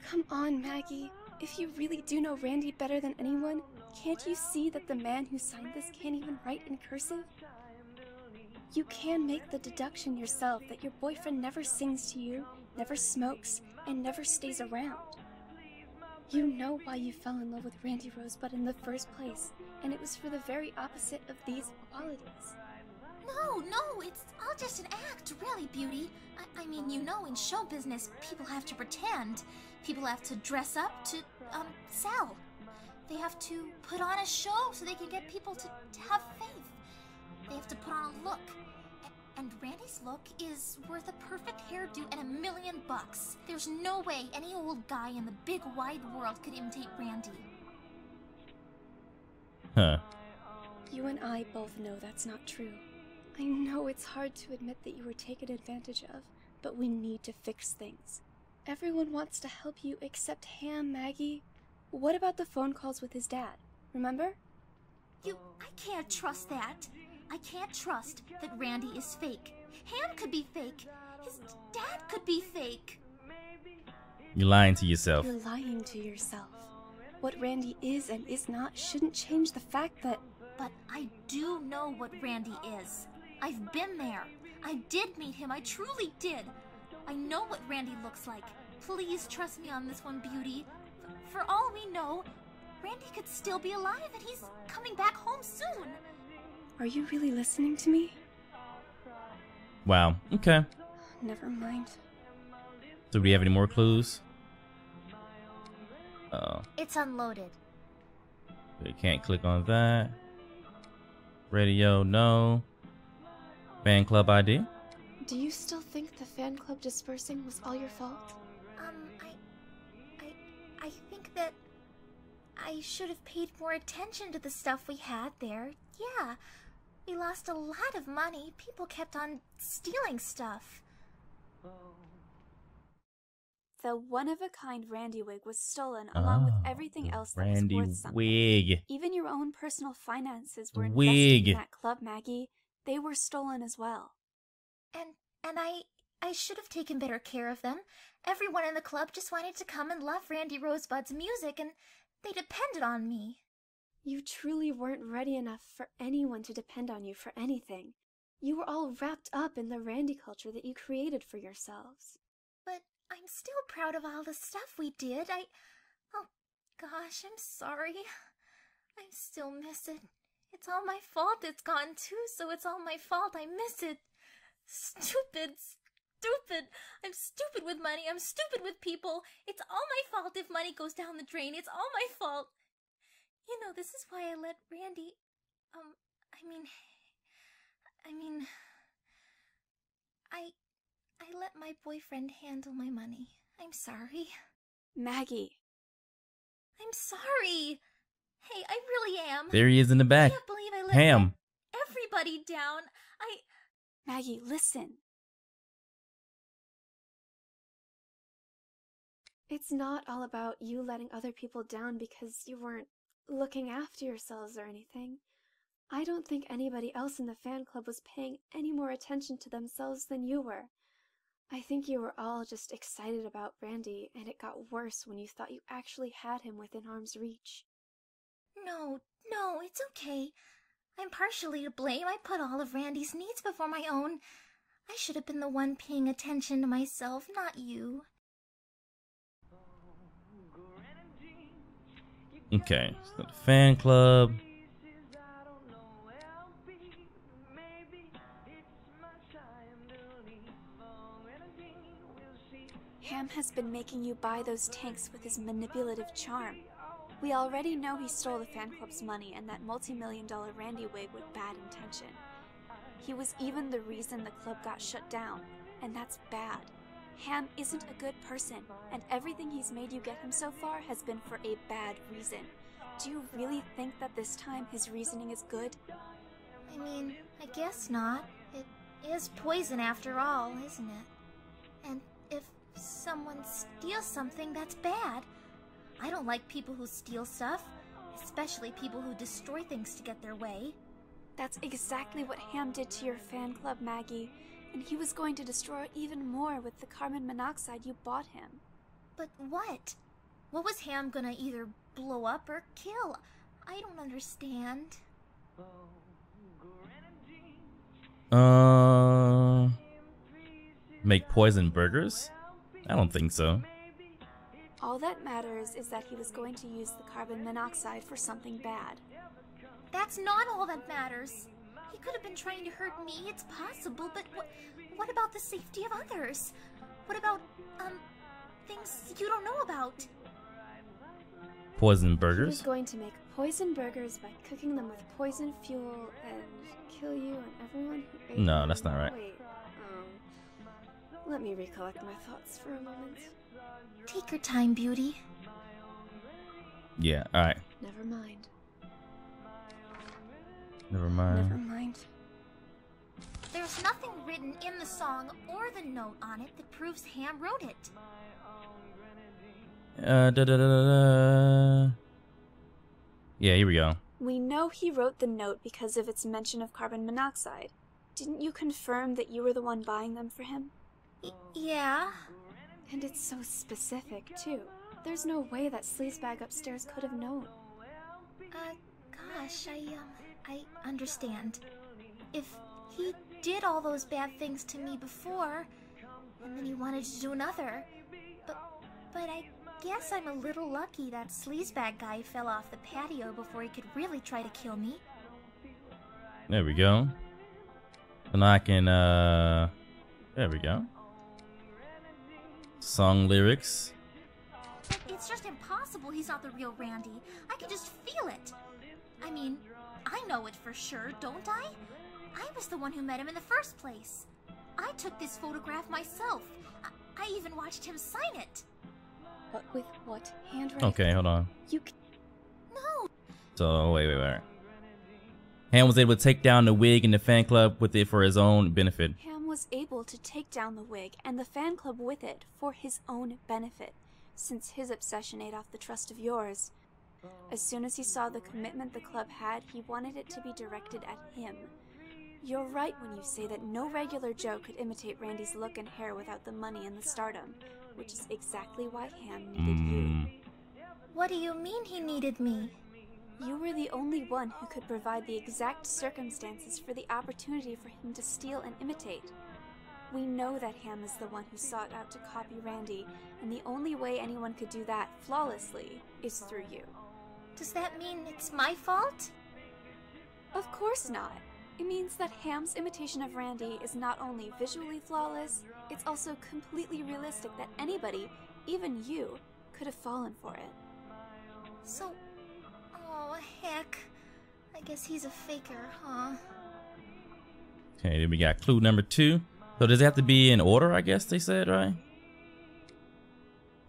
Come on, Maggie. If you really do know Randy better than anyone, can't you see that the man who signed this can't even write in cursive? You can make the deduction yourself that your boyfriend never sings to you, never smokes, and never stays around. You know why you fell in love with Randy Rosebud in the first place, and it was for the very opposite of these qualities. No, it's all just an act, really, Beauty. I mean, you know, in show business, people have to pretend. People have to dress up to, sell. They have to put on a show so they can get people to have faith. They have to put on a look. And Randy's look is worth a perfect hairdo and $1 million. There's no way any old guy in the big wide world could imitate Randy. Huh. You and I both know that's not true. I know it's hard to admit that you were taken advantage of, but we need to fix things. Everyone wants to help you except Ham, Maggie. What about the phone calls with his dad? Remember? I can't trust that. I can't trust that Randy is fake. Ham could be fake. His dad could be fake. You're lying to yourself. You're lying to yourself. What Randy is and is not shouldn't change the fact that... But I do know what Randy is. I've been there. I did meet him. I truly did. I know what Randy looks like. Please trust me on this one, Beauty. For all we know, Randy could still be alive and he's coming back home soon. Are you really listening to me? Wow. Okay. Never mind. Do we have any more clues? Oh. It's unloaded. We can't click on that. Radio, no. Fan club ID? Do you still think the fan club dispersing was all your fault? I think that I should have paid more attention to the stuff we had there. Yeah, we lost a lot of money. People kept on stealing stuff. The one-of-a-kind Randy wig was stolen along with everything else that was Randy worth something. wig. Even your own personal finances were Wig. invested in that club, Maggie. They were stolen as well. And I should have taken better care of them. Everyone in the club just wanted to come and love Randy Rosebud's music, and they depended on me. You truly weren't ready enough for anyone to depend on you for anything. You were all wrapped up in the Randy culture that you created for yourselves. But I'm still proud of all the stuff we did. Oh gosh, I'm sorry. I still miss it. It's all my fault it's gone too, so it's all my fault I miss it. Stupid. I'm stupid with money. I'm stupid with people. It's all my fault if money goes down the drain. It's all my fault. You know, this is why I let Randy, I let my boyfriend handle my money. I'm sorry. Maggie. I'm sorry. Hey, I really am. There he is in the back. I can't believe I let Ham. everybody down. Maggie, listen. It's not all about you letting other people down because you weren't looking after yourselves or anything. I don't think anybody else in the fan club was paying any more attention to themselves than you were. I think you were all just excited about Randy, and it got worse when you thought you actually had him within arm's reach. No, it's okay. I'm partially to blame. I put all of Randy's needs before my own. I should have been the one paying attention to myself, not you. Okay, so the fan club. Ham has been making you buy those tanks with his manipulative charm. We already know he stole the fan club's money and that multi-million-dollar Randy wig with bad intention. He was even the reason the club got shut down, and that's bad. Ham isn't a good person, and everything he's made you get him so far has been for a bad reason. Do you really think that this time his reasoning is good? I mean, I guess not. It is poison after all, isn't it? And if someone steals something, that's bad. I don't like people who steal stuff, especially people who destroy things to get their way. That's exactly what Ham did to your fan club, Maggie, and he was going to destroy even more with the carbon monoxide you bought him. But what? What was Ham gonna either blow up or kill? I don't understand. Make poison burgers? I don't think so. All that matters is that he was going to use the carbon monoxide for something bad. That's not all that matters. He could have been trying to hurt me, it's possible, but what about the safety of others? What about, things you don't know about? Poison He burgers? was going to make poison burgers by cooking them with poison fuel and kill you and everyone who ate No, them. that's not right. Wait, let me recollect my thoughts for a moment. Take your time, Beauty. Yeah, alright. Never mind. Never mind. Never mind. There's nothing written in the song or the note on it that proves Ham wrote it. Yeah, here we go. We know he wrote the note because of its mention of carbon monoxide. Didn't you confirm that you were the one buying them for him? Yeah. And it's so specific, too. There's no way that sleazebag upstairs could have known. Gosh, I understand. If he did all those bad things to me before, and then he wanted to do another, but I guess I'm a little lucky that sleazebag guy fell off the patio before he could really try to kill me. There we go. And I can, there we go. Song lyrics. It's just impossible he's not the real Randy. I can just feel it. I mean, I know it for sure, don't I? I was the one who met him in the first place. I took this photograph myself. I even watched him sign it. But with what handwriting? Okay, hold on. No. So, wait. Ham was able to take down the wig in the fan club with it for his own benefit. Ham was able to take down the wig and the fan club with it for his own benefit, since his obsession ate off the trust of yours. As soon as he saw the commitment the club had, he wanted it to be directed at him. You're right when you say that no regular Joe could imitate Randy's look and hair without the money and the stardom, which is exactly why Ham needed you. What do you mean he needed me? You were the only one who could provide the exact circumstances for the opportunity for him to steal and imitate. We know that Ham is the one who sought out to copy Randy, and the only way anyone could do that flawlessly is through you. Does that mean it's my fault? Of course not. It means that Ham's imitation of Randy is not only visually flawless, it's also completely realistic that anybody, even you, could have fallen for it. So, oh heck. I guess he's a faker, huh? Okay, then we got clue number 2. So does it have to be in order, I guess they said, right?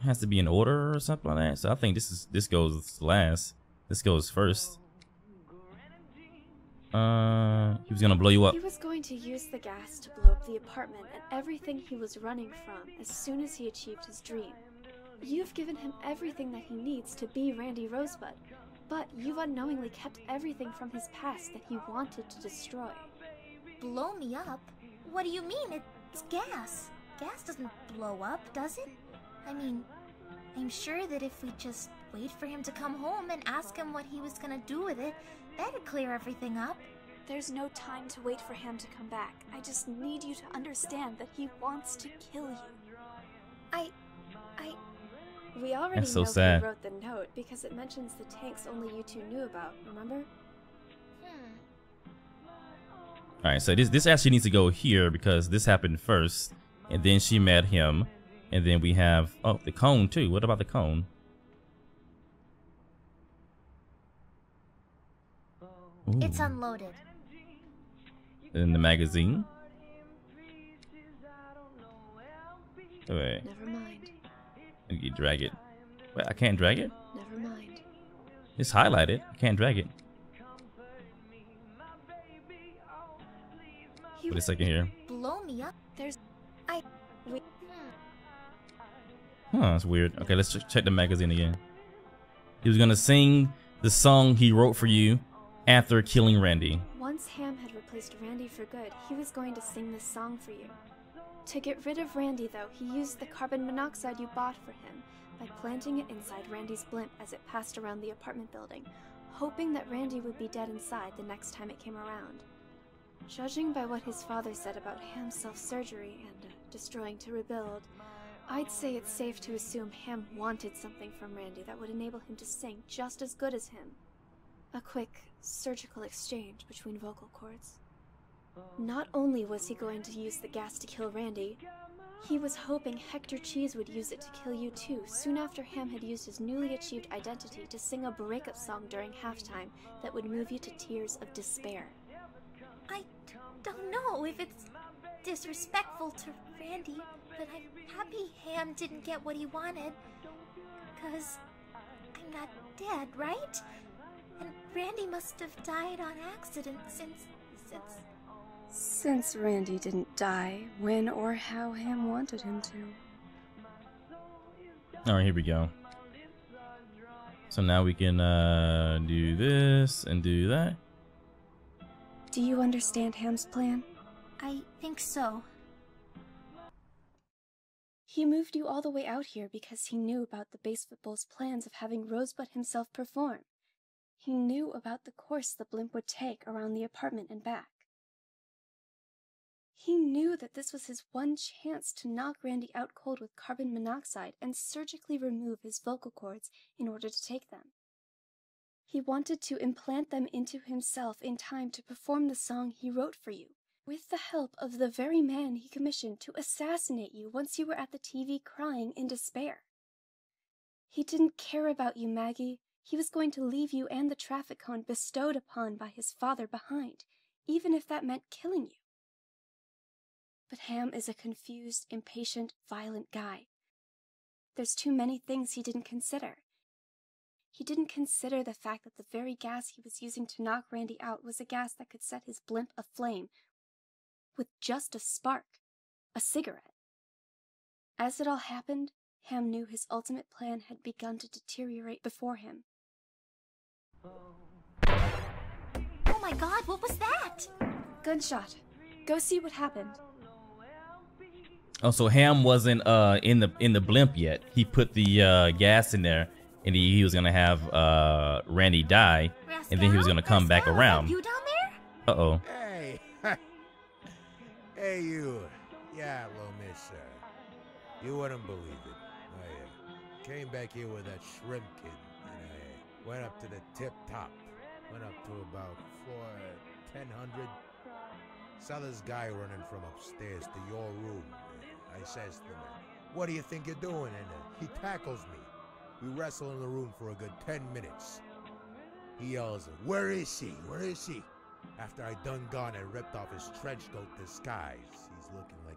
It has to be in order or something like that. So I think this goes last. This goes first. He was gonna blow you up. He was going to use the gas to blow up the apartment and everything he was running from as soon as he achieved his dream. You've given him everything that he needs to be Randy Rosebud, but you've unknowingly kept everything from his past that he wanted to destroy. Blow me up? What do you mean? It's gas. Gas doesn't blow up, does it? I mean, I'm sure that if we just wait for him to come home and ask him what he was gonna do with it, that'd clear everything up. There's no time to wait for him to come back. I just need you to understand that he wants to kill you. We already That's so know sad. who wrote the note because it mentions the tanks only you two knew about, remember? Alright, so this actually needs to go here because this happened first. And then she met him. And then we have, oh, the cone too. What about the cone? Ooh. It's unloaded. In the magazine. Wait, Never mind. you drag it. Wait, I can't drag it? Never mind. It's highlighted. I can't drag it. Wait a second here. Blow me up? Huh, that's weird. Okay, let's check the magazine again. He was gonna sing the song he wrote for you after killing Randy. Once Ham had replaced Randy for good, he was going to sing this song for you. To get rid of Randy, though, he used the carbon monoxide you bought for him by planting it inside Randy's blimp as it passed around the apartment building, hoping that Randy would be dead inside the next time it came around. Judging by what his father said about Ham's self-surgery and destroying to rebuild, I'd say it's safe to assume Ham wanted something from Randy that would enable him to sing just as good as him. A quick, surgical exchange between vocal cords. Not only was he going to use the gas to kill Randy, he was hoping Hector Cheese would use it to kill you too, soon after Ham had used his newly achieved identity to sing a breakup song during halftime that would move you to tears of despair. I don't know if it's disrespectful to Randy, but I'm happy Ham didn't get what he wanted. 'Cause I'm not dead, right? And Randy must have died on accident Since Randy didn't die when or how Ham wanted him to. Alright, here we go. So now we can do this and do that. Do you understand Ham's plan? I think so. He moved you all the way out here because he knew about the Basefootball's plans of having Rosebud himself perform. He knew about the course the blimp would take around the apartment and back. He knew that this was his one chance to knock Randy out cold with carbon monoxide and surgically remove his vocal cords in order to take them. He wanted to implant them into himself in time to perform the song he wrote for you, with the help of the very man he commissioned to assassinate you once you were at the TV crying in despair. He didn't care about you, Maggie. He was going to leave you and the traffic cone bestowed upon by his father behind, even if that meant killing you. But Ham is a confused, impatient, violent guy. There's too many things he didn't consider. He didn't consider the fact that the very gas he was using to knock Randy out was a gas that could set his blimp aflame with just a spark, a cigarette. As it all happened, Ham knew his ultimate plan had begun to deteriorate before him. Oh my God, what was that? Gunshot. Go see what happened. Oh, so Ham wasn't in the blimp yet. He put the gas in there, and he was gonna have Randy die, and then he was gonna come back around. You down there? Uh-oh. Hey, hey you. Yeah, little miss. You wouldn't believe it. I came back here with that shrimp kid, and I went up to the tip top. Went up to about floor 1000. Saw this guy running from upstairs to your room. I says to him, "What do you think you're doing?" And he tackles me. We wrestle in the room for a good 10 minutes. He yells, "Where is she? Where is she?" After I done gone and ripped off his trench coat disguise. He's looking like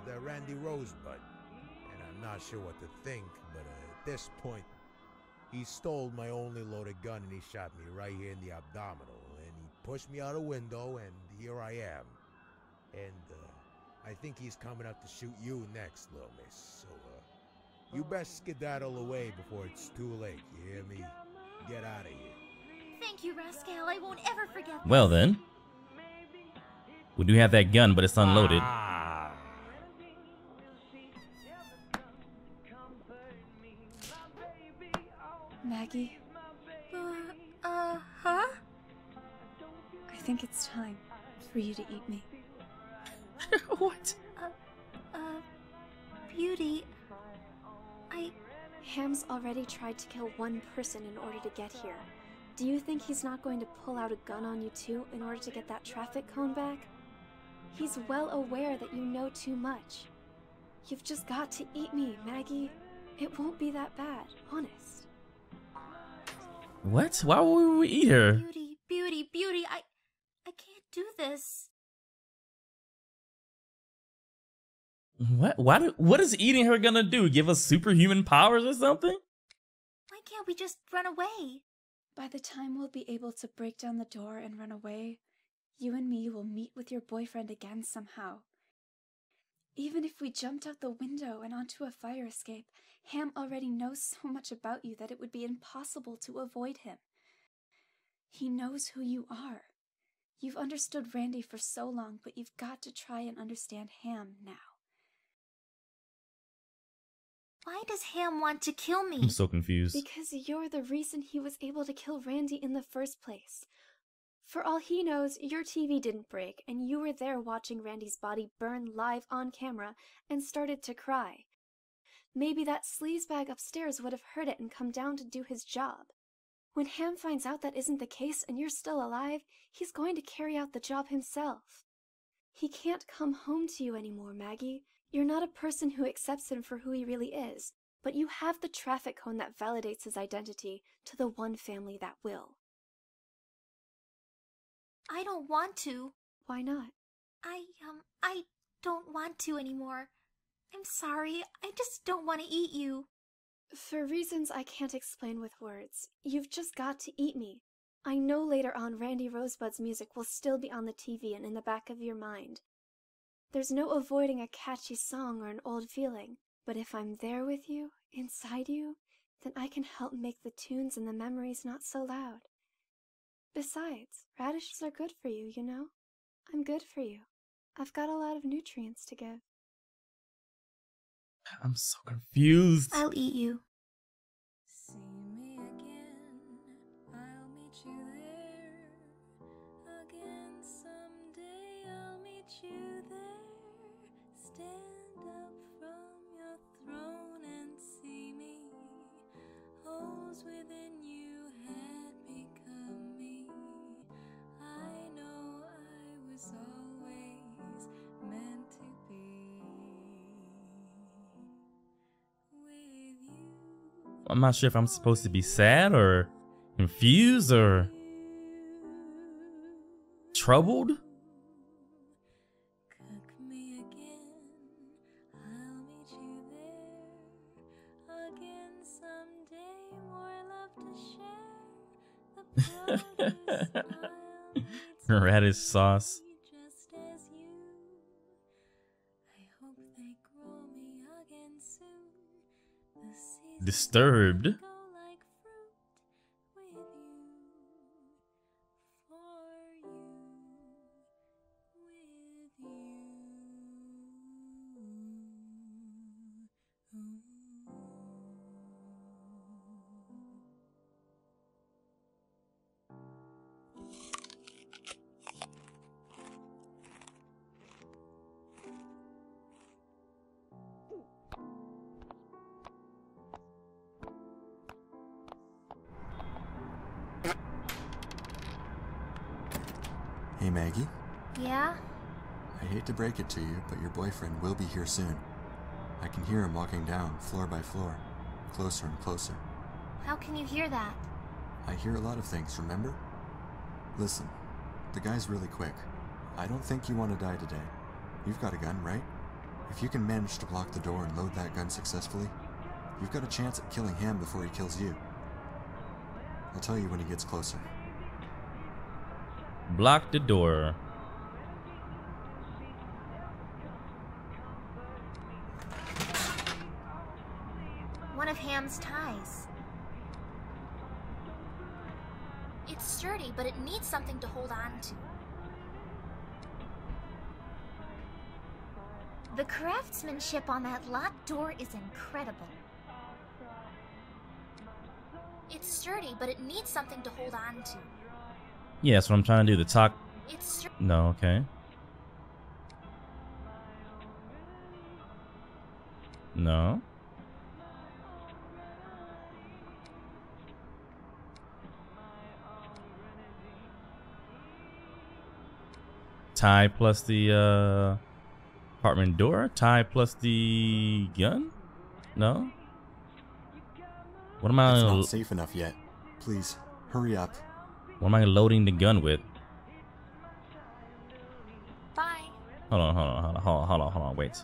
the Randy Rosebud. And I'm not sure what to think, but at this point, he stole my only loaded gun and he shot me right here in the abdominal. And he pushed me out a window, and here I am. And I think he's coming up to shoot you next, little miss. So you best skedaddle away before it's too late. You hear me? Get out of here. Thank you, Rascal. I won't ever forget this. Well then, we do have that gun, but it's unloaded. Maggie? Huh? I think it's time for you to eat me. What? Beauty, Ham's already tried to kill one person in order to get here. Do you think he's not going to pull out a gun on you too in order to get that traffic cone back? He's well aware that you know too much. You've just got to eat me, Maggie. It won't be that bad, honest. What? Why would we eat her? Beauty, I can't do this. What? What is eating her gonna do? Give us superhuman powers or something? Why can't we just run away? By the time we'll be able to break down the door and run away, you and me will meet with your boyfriend again somehow. Even if we jumped out the window and onto a fire escape, Ham already knows so much about you that it would be impossible to avoid him. He knows who you are. You've understood Randy for so long, but you've got to try and understand Ham now. Why does Ham want to kill me? I'm so confused. Because you're the reason he was able to kill Randy in the first place. For all he knows, your TV didn't break, and you were there watching Randy's body burn live on camera and started to cry. Maybe that sleazebag upstairs would have heard it and come down to do his job. When Ham finds out that isn't the case and you're still alive, he's going to carry out the job himself. He can't come home to you anymore, Maggie. You're not a person who accepts him for who he really is, but you have the traffic cone that validates his identity to the one family that will. I don't want to. Why not? I don't want to anymore. I'm sorry, I just don't want to eat you. For reasons I can't explain with words, you've just got to eat me. I know later on Randy Rosebud's music will still be on the TV and in the back of your mind. There's no avoiding a catchy song or an old feeling, but if I'm there with you, inside you, then I can help make the tunes and the memories not so loud. Besides, radishes are good for you, you know? I'm good for you. I've got a lot of nutrients to give. I'm so confused. I'll eat you. See me again, I'll meet you there. Again someday I'll meet you there. Stand up from your throne and see me. Holes within you had become me. I know I was always meant to be with you. I'm not sure if I'm supposed to be sad or confused or troubled. Radish sauce. Disturbed. Hey, Maggie. Yeah? I hate to break it to you, but your boyfriend will be here soon. I can hear him walking down, floor by floor, closer and closer. How can you hear that? I hear a lot of things, remember? Listen, the guy's really quick. I don't think you want to die today. You've got a gun, right? If you can manage to block the door and load that gun successfully, you've got a chance at killing him before he kills you. I'll tell you when he gets closer. Block the door. One of Ham's ties. It's sturdy, but it needs something to hold on to. The craftsmanship on that locked door is incredible. It's sturdy, but it needs something to hold on to. Yeah, that's what I'm trying to do. The talk. It's no, okay. No. Tie plus the apartment door. Tie plus the gun. No. What am I? It's not safe enough yet. Please hurry up. What am I loading the gun with? Bye. Hold on, wait.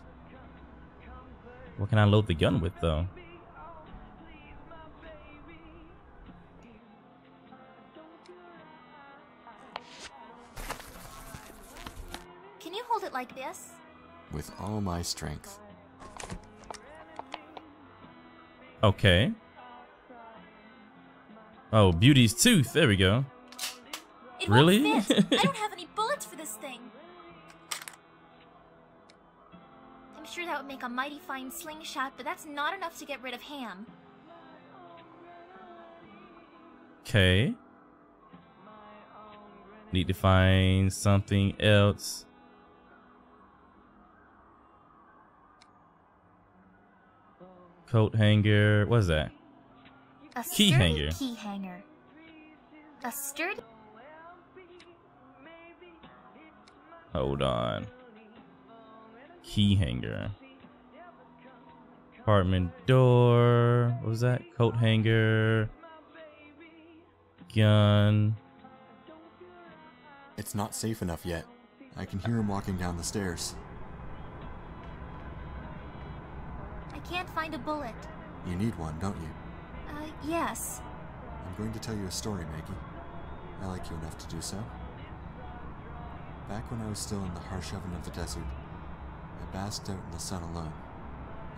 What can I load the gun with, though? Can you hold it like this? With all my strength. Okay. Oh, Beauty's tooth. There we go. It really? Won't fit. I don't have any bullets for this thing. I'm sure that would make a mighty fine slingshot, but that's not enough to get rid of Ham. Okay. Need to find something else. Coat hanger. What is that? A Key hanger. Key hanger. A sturdy. Hold on. Key hanger. Apartment door. What was that? Coat hanger. Gun. It's not safe enough yet. I can hear him walking down the stairs. I can't find a bullet. You need one, don't you? Yes. I'm going to tell you a story, Maggie. I like you enough to do so. Back when I was still in the harsh oven of the desert, I basked out in the sun alone.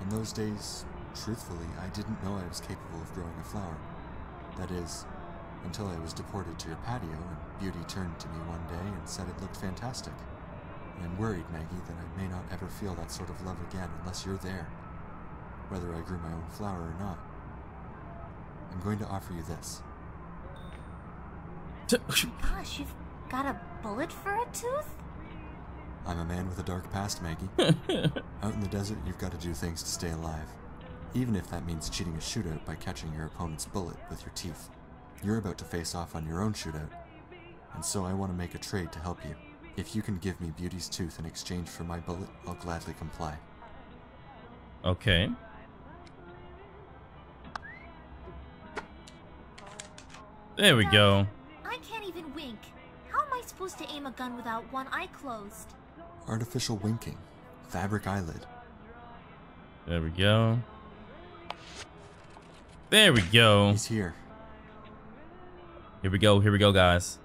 On those days, truthfully, I didn't know I was capable of growing a flower. That is, until I was deported to your patio and Beauty turned to me one day and said it looked fantastic. And I'm worried, Maggie, that I may not ever feel that sort of love again unless you're there, whether I grew my own flower or not. I'm going to offer you this. Gosh, you've got a bullet for a tooth? I'm a man with a dark past, Maggie. Out in the desert, you've got to do things to stay alive. Even if that means cheating a shootout by catching your opponent's bullet with your teeth. You're about to face off on your own shootout. And so I want to make a trade to help you. If you can give me Beauty's tooth in exchange for my bullet, I'll gladly comply. Okay. There we go. I can't even wink. How am I supposed to aim a gun without one eye closed? Artificial winking. Fabric eyelid. There we go. There we go. He's here. Here we go, guys.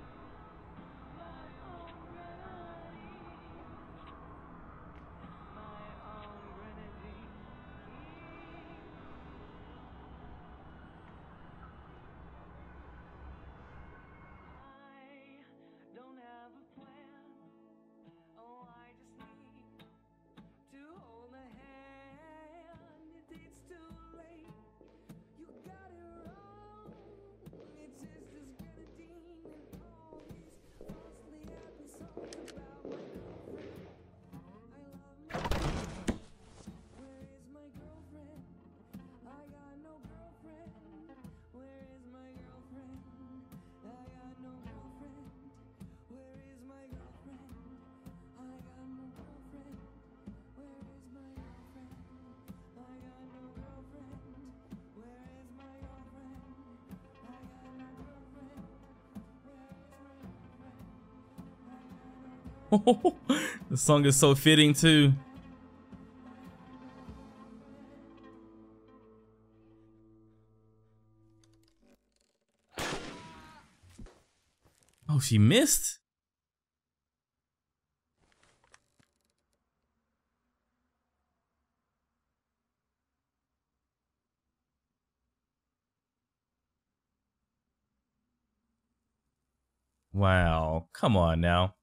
The song is so fitting too. Oh, she missed? Wow, come on now.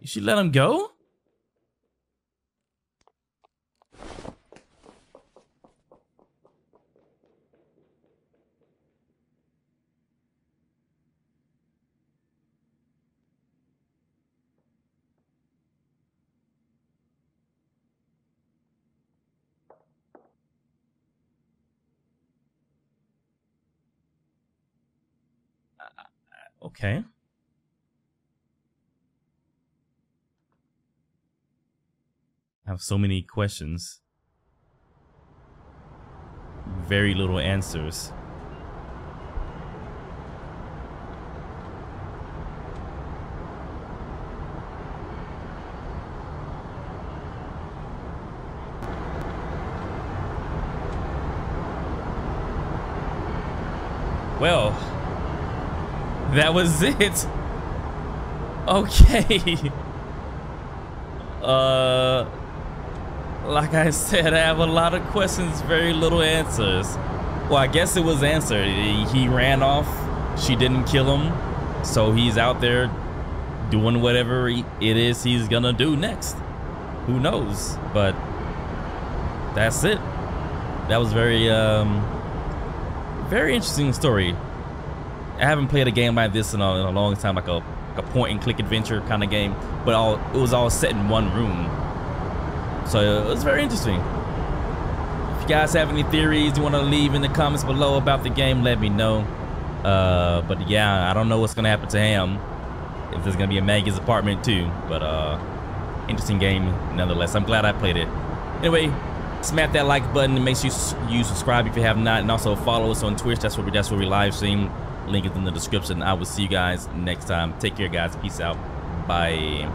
You should let him go? Okay. I have so many questions. Very little answers. Well, that was it. Okay. Like I said, I have a lot of questions, very little answers. Well, I guess it was answered. He ran off. She didn't kill him. So he's out there doing whatever it is he's gonna do next. Who knows? But that's it. That was very interesting story. I haven't played a game like this in a long time, like a point and click adventure kind of game, but it was all set in one room. So it was very interesting. If you guys have any theories you want to leave in the comments below about the game, let me know. But yeah, I don't know what's gonna happen to Ham, if there's gonna be a Maggie's Apartment too. But interesting game nonetheless. I'm glad I played it. Anyway, smack that like button and make sure you subscribe if you have not, and also follow us on Twitch. That's where we live stream. Link is in the description. I will see you guys next time. Take care, guys. Peace out. Bye.